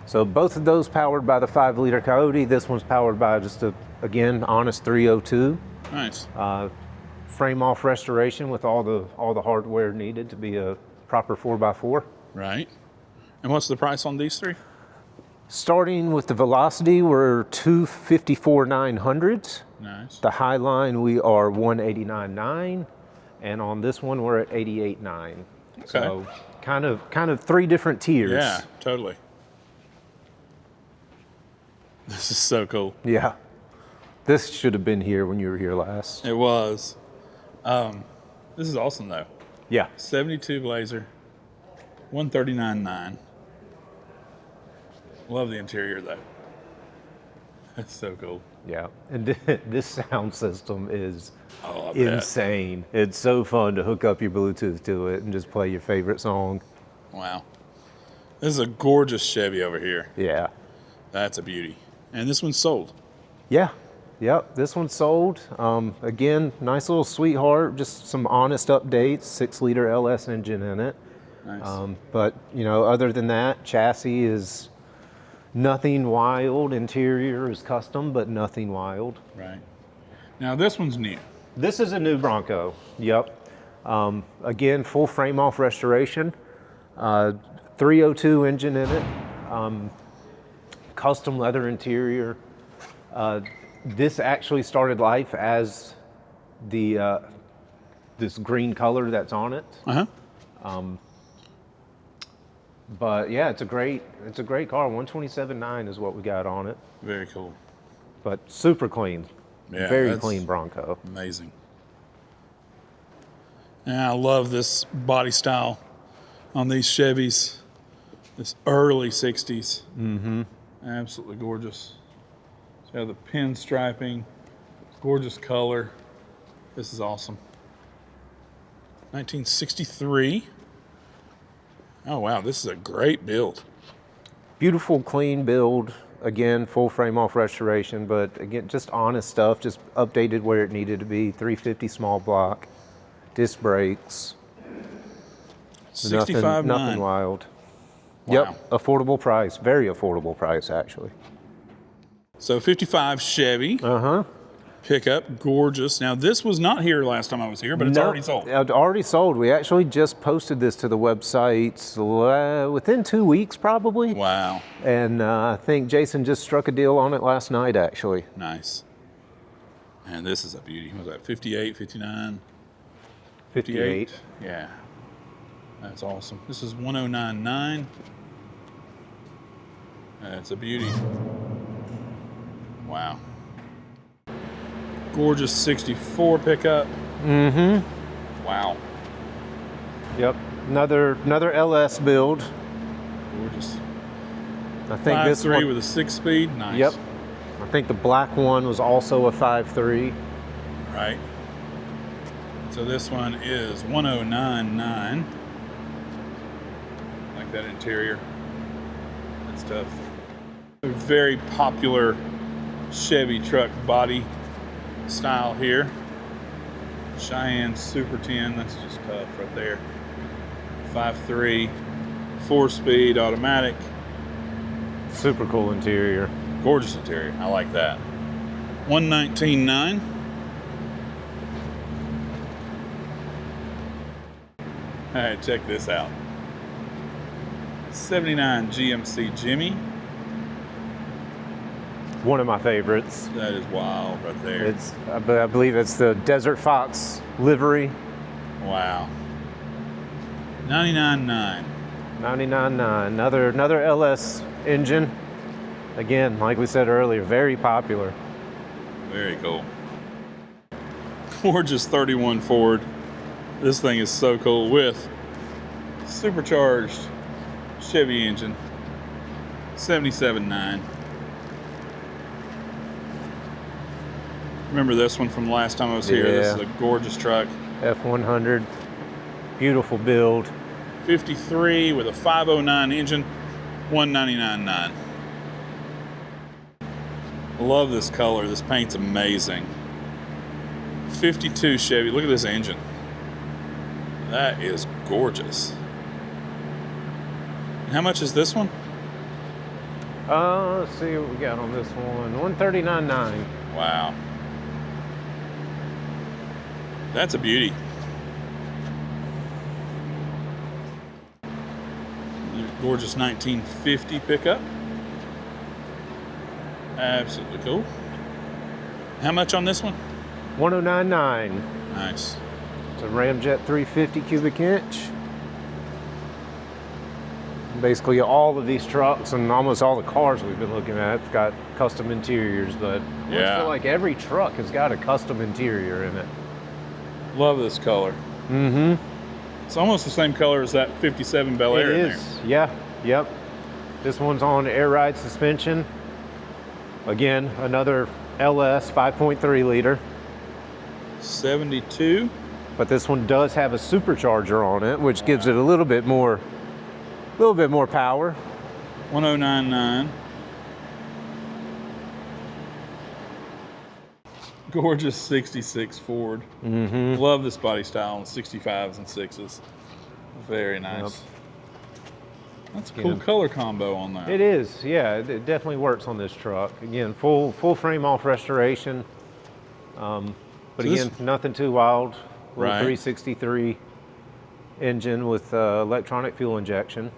So both of those powered by the 5-liter Coyote. This one's powered by just a, again, honest 302. Nice. Frame off restoration with all the hardware needed to be a proper 4x4. Right. And what's the price on these three? Starting with the Velocity, we're $254,900. Nice. The Highline, we are $189,900. And on this one, we're at $88,900. Okay. So kind of three different tiers. Yeah, totally. This is so cool. Yeah. This should have been here when you were here last. It was. This is awesome though. Yeah. 72 Blazer, $139,900. Love the interior though. That's so cool. Yeah, and this sound system is I insane. Bet. It's so fun to hook up your Bluetooth to it and just play your favorite song. Wow. This is a gorgeous Chevy over here. Yeah. That's a beauty. And this one's sold. Yeah. Yep, this one's sold. Again, nice little sweetheart, just some honest updates, 6-liter LS engine in it. Nice. But, you know, other than that, chassis is nothing wild. Interior is custom, but nothing wild. Right. Now this one's new. This is a new Bronco. Yep. Again, full frame off restoration, 302 engine in it, custom leather interior. This actually started life as the this green color that's on it. But yeah, it's a great car. 127.9 is what we got on it. Very cool. But super clean. Yeah, very clean Bronco. Amazing. Yeah, I love this body style on these Chevys. This early 60s. Absolutely gorgeous. So the pinstriping, gorgeous color. This is awesome. 1963. Oh wow, this is a great build. Beautiful, clean build. Again, full frame off restoration, but again, just honest stuff, just updated where it needed to be. 350 small block, disc brakes. 65.9. Nothing wild. Wow. Yep, affordable price, very affordable price actually. So 55 Chevy. Pickup, gorgeous. Now this was not here last time I was here, but it's already sold. It's already sold. We actually just posted this to the website within 2 weeks probably. Wow. And I think Jason just struck a deal on it last night actually. Nice. And this is a beauty. What was that, 58, 59? 58. Yeah. That's awesome. This is 109.9. That's a beauty. Wow. Gorgeous 64 pickup. Wow. Yep. Another LS build. Gorgeous. I think this 5.3 one with a 6-speed. Nice. Yep. I think the black one was also a 5.3. Right. So this one is 109.9. Like that interior. That's tough. A very popular Chevy truck body style here. Cheyenne Super 10, that's just tough right there. 5.3, 4-speed automatic. Super cool interior. Gorgeous interior, I like that. 119.9. All right, check this out. 79 GMC Jimmy. One of my favorites. That is wild right there. It's, I believe it's the Desert Fox livery. Wow. 99.9. 99.9. Another LS engine. Again, like we said earlier, very popular. Very cool. Gorgeous 31 Ford. This thing is so cool with supercharged Chevy engine. 77.9. Remember this one from the last time I was here? Yeah. This is a gorgeous truck. F100, beautiful build. 53 with a 509 engine, 199.9. Love this color. This paint's amazing. 52 Chevy. Look at this engine. That is gorgeous. And how much is this one? Let's see what we got on this one. 139.9. Wow. That's a beauty. Gorgeous 1950 pickup. Absolutely cool. How much on this one? 109.9. Nice. It's a Ramjet 350 cubic inch. Basically all of these trucks and almost all the cars we've been looking at have got custom interiors, but I feel like every truck has got a custom interior in it. Love this color. It's almost the same color as that 57 Bel Air in there. It is, yeah, yep. This one's on air ride suspension. Again, another LS 5.3 liter. 72. But this one does have a supercharger on it, which gives it a little bit more power. 109.9. Gorgeous 66 Ford. Love this body style on 65s and 6s. Very nice. Yep. That's a cool color combo on that. It is, yeah. It definitely works on this truck. Again, full frame off restoration. But again, nothing too wild. Right. 363 engine with electronic fuel injection.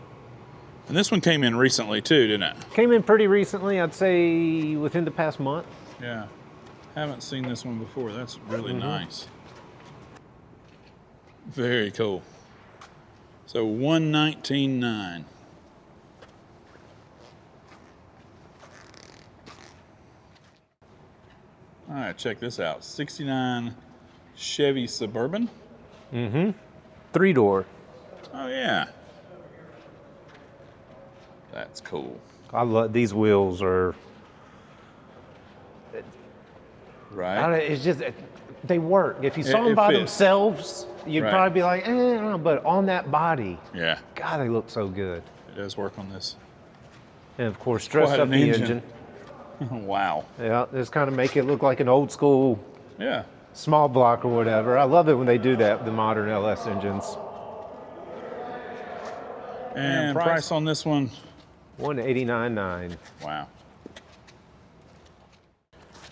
And this one came in recently too, didn't it? Came in pretty recently, I'd say within the past month. Yeah. Haven't seen this one before. That's really nice. Very cool. So 119.9. All right, check this out. 69 Chevy Suburban. 3-door. Oh yeah. That's cool. I love these wheels are. Right. It's just they work. If you saw them by themselves, you'd probably be like, but on that body, yeah. God, they look so good. It does work on this. And of course, dressed up the engine. Wow. Yeah, just kind of make it look like an old school small block or whatever. I love it when they do that with the modern LS engines. And price on this one? $189,900. Wow.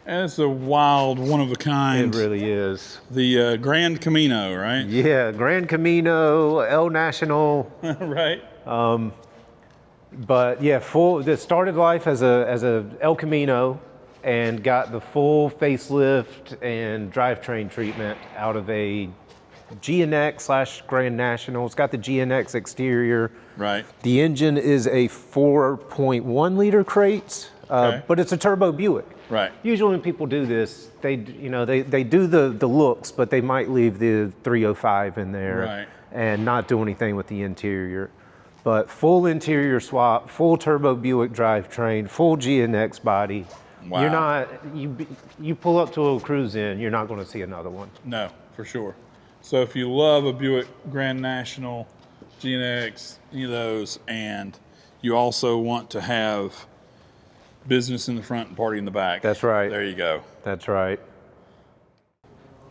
And it's a wild, one of a kind. It really is. The Grand Camino, right? Yeah, Grand Camino, El Nacional. Right. But yeah, it started life as a El Camino and got the full facelift and drivetrain treatment out of a GNX / Grand National. It's got the GNX exterior. Right. The engine is a 4.1 liter crate, but it's a turbo Buick. Right. Usually when people do this, they do the looks, but they might leave the 305 in there and not do anything with the interior. But full interior swap, full turbo Buick drivetrain, full GNX body. Wow. You're not, you pull up to a cruise in, you're not going to see another one. No, for sure. So if you love a Buick Grand National, GNX, any of those, and you also want to have business in the front and party in the back. That's right. There you go. That's right.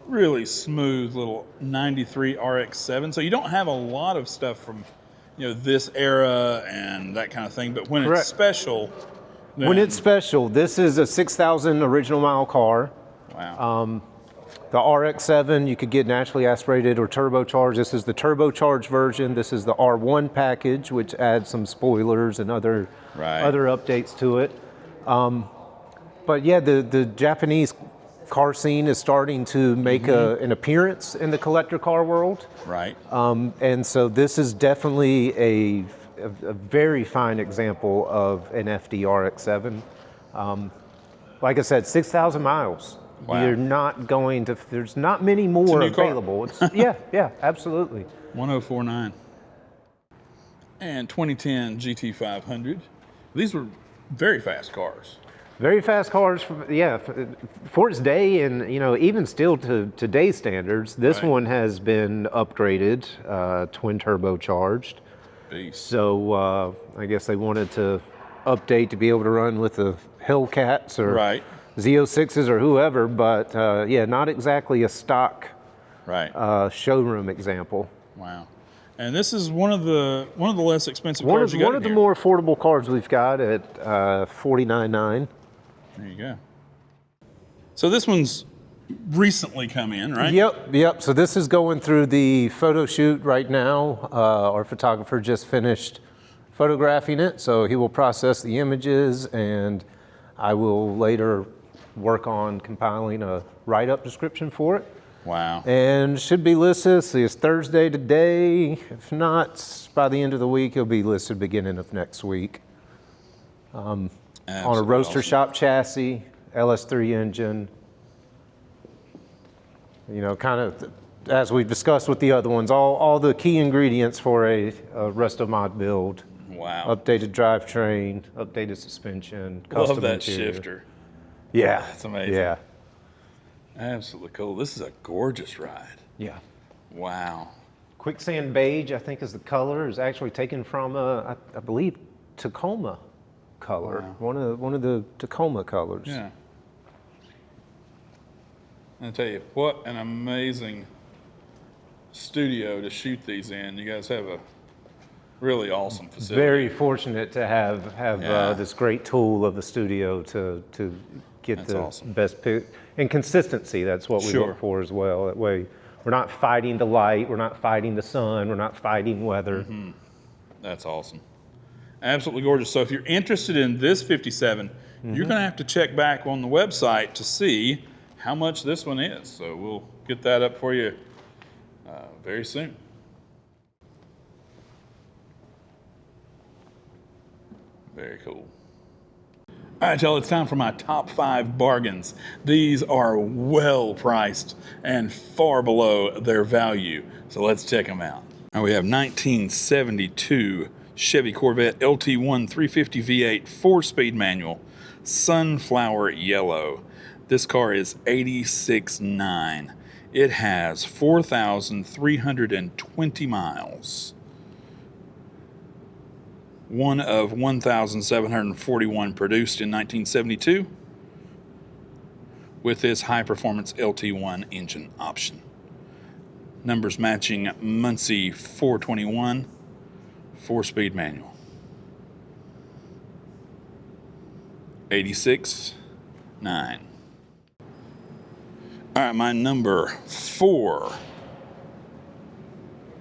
Really smooth little 93 RX-7. So you don't have a lot of stuff from, this era and that kind of thing, but when it's special. When it's special, this is a 6,000 original mile car. Wow. The RX-7 you could get naturally aspirated or turbocharged. This is the turbocharged version. This is the R1 package, which adds some spoilers and other updates to it. But yeah, the Japanese car scene is starting to make an appearance in the collector car world. Right. And so this is definitely a very fine example of an FD RX-7. Like I said, 6,000 miles. Wow. You're not going to, there's not many more available. It's, yeah, absolutely. 1049. And 2010 GT500. These were very fast cars. Very fast cars, for its day, and even still to today's standards. This one has been upgraded, twin turbocharged. Beast. So I guess they wanted to update to be able to run with the Hellcats or Z06s or whoever, but not exactly a stock showroom example. Wow. And this is one of the less expensive cars you got. One of the more affordable cars we've got at $49,900. There you go. So this one's recently come in, right? Yep. So this is going through the photo shoot right now. Our photographer just finished photographing it, so he will process the images, and I will later work on compiling a write-up description for it. Wow. And should be listed, see, it's Thursday today. If not, by the end of the week, it'll be listed beginning of next week. On a roadster shop chassis, LS3 engine. Kind of, as we've discussed with the other ones, all the key ingredients for a Restomod build. Wow. Updated drivetrain, updated suspension, custom Love that interior. shifter. Yeah. That's amazing. Yeah. Absolutely cool. This is a gorgeous ride. Yeah. Wow. Quicksand beige, I think, is the color. Is actually taken from I believe Tacoma color. Wow. One of the Tacoma colors. Yeah. I tell you, what an amazing studio to shoot these in. You guys have a really awesome facility. Very fortunate to have this great tool of the studio to get the best pick. And consistency, that's what we look for as well. That way, We're not fighting the light, we're not fighting the sun, we're not fighting weather. Mm-hmm. That's awesome. Absolutely gorgeous. So if you're interested in this 57, you're going to have to check back on the website to see how much this one is. So we'll get that up for you very soon. Very cool. All right, y'all, it's time for my top 5 bargains. These are well priced and far below their value. So let's check them out. Now we have 1972 Chevy Corvette LT1 350 V8 4-speed manual, sunflower yellow. This car is $86,900. It has 4,320 miles. One of 1,741 produced in 1972 with this high-performance LT1 engine option. Numbers matching Muncie 421 4-speed manual. $86,900. All right, my number 4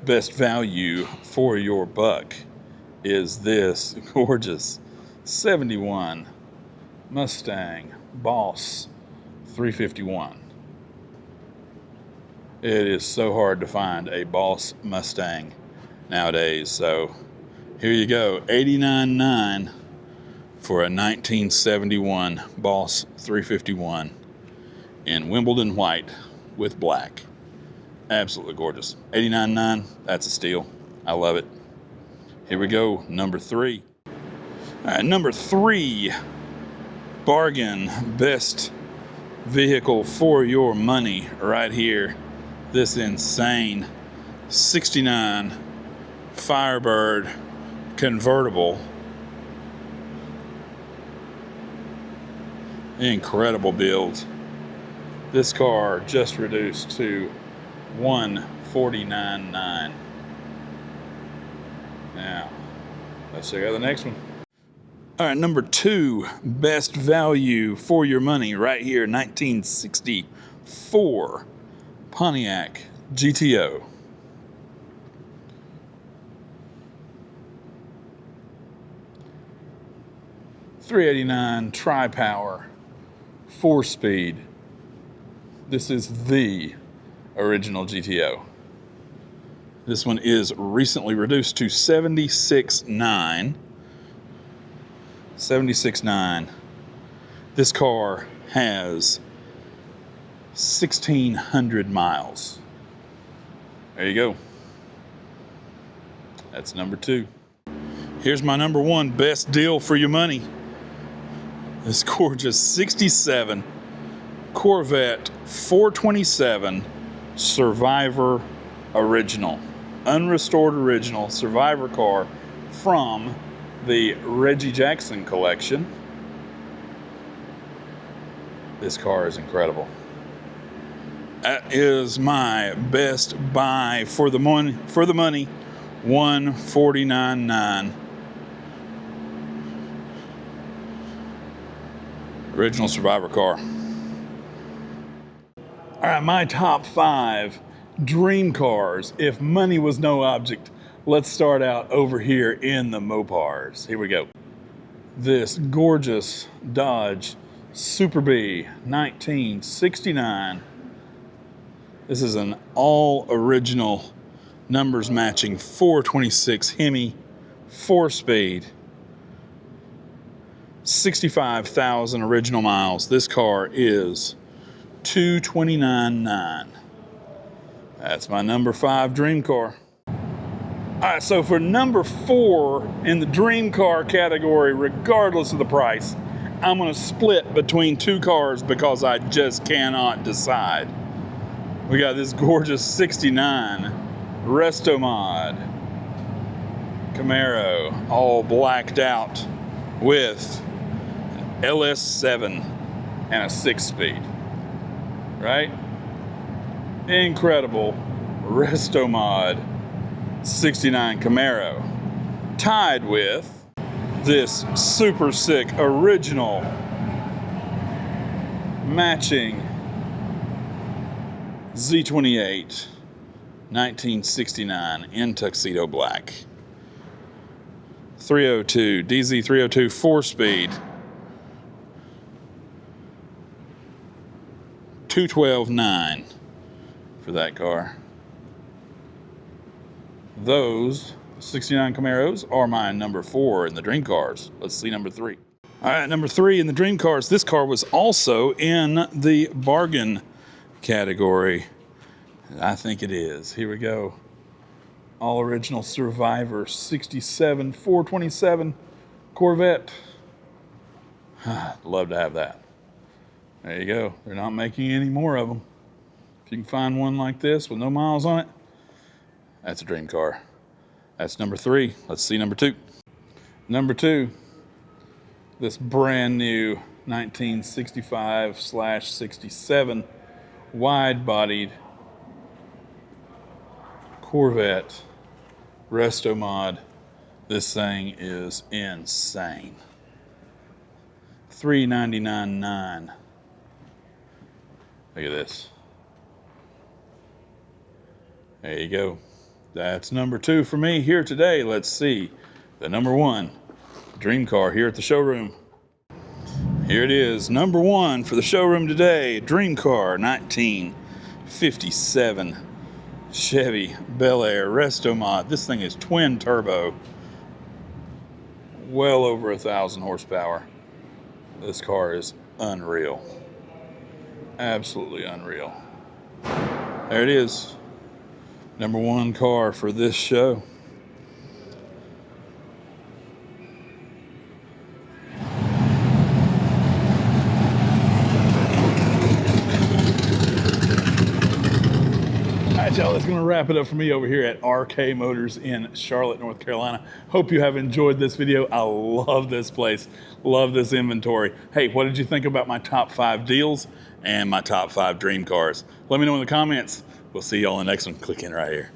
best value for your buck is this gorgeous 71 Mustang Boss 351. It is so hard to find a Boss Mustang nowadays, so here you go, $89,900 for a 1971 Boss 351 in Wimbledon white with black. Absolutely gorgeous. $89,900, that's a steal. I love it. Here we go, number 3. All right, number 3 bargain best vehicle for your money right here. This insane 69 Firebird convertible. Incredible build. This car just reduced to $149,900. Now, let's check out the next one. All right, number 2 best value for your money right here, 1964 Pontiac GTO. $389 tri-power 4-speed. This is the original GTO. This one is recently reduced to $76,900. $76,900. This car has 1,600 miles. There you go. That's number 2. Here's my number 1 best deal for your money. This gorgeous 67 Corvette 427 Survivor Original. Unrestored original Survivor car from the Reggie Jackson collection. This car is incredible. That is my best buy for the money. $149,900. Original Survivor car. All right, my top 5 dream cars if money was no object. Let's start out over here in the Mopars. Here we go. This gorgeous Dodge Super B 1969. This is an all original numbers matching 426 Hemi 4-speed. 65,000 original miles. This car is $229,900. That's my number 5 dream car. All right, so for number 4 in the dream car category, regardless of the price, I'm gonna split between 2 cars because I just cannot decide. We got this gorgeous 69 Restomod Camaro, all blacked out with LS7 and a 6-speed, right? Incredible Restomod 69 Camaro, tied with this super sick original matching Z28 1969 in tuxedo black. 302, DZ 302 4-speed. 212.9 for that car. Those 69 Camaros are my number 4 in the dream cars. Let's see number 3. All right, number 3 in the dream cars. This car was also in the bargain category. I think it is. Here we go. All original Survivor 67 427 Corvette. Love to have that. There you go. They're not making any more of them. If you can find one like this with no miles on it, that's a dream car. That's number 3. Let's see number 2. Number 2, this brand new 1965/67 wide-bodied Corvette Restomod. This thing is insane. $399.9. Look at this. There you go. That's number 2 for me here today. Let's see the number 1 dream car here at the showroom. Here it is, number 1 for the showroom today. Dream car, 1957 Chevy Bel Air Restomod. This thing is twin turbo, well over 1,000 horsepower. This car is unreal, absolutely unreal. There it is, number 1 car for this show. Y'all, that's going to wrap it up for me over here at RK Motors in Charlotte, North Carolina. Hope you have enjoyed this video. I love this place. Love this inventory. Hey, what did you think about my top 5 deals and my top 5 dream cars? Let me know in the comments. We'll see y'all in the next one. Click in right here.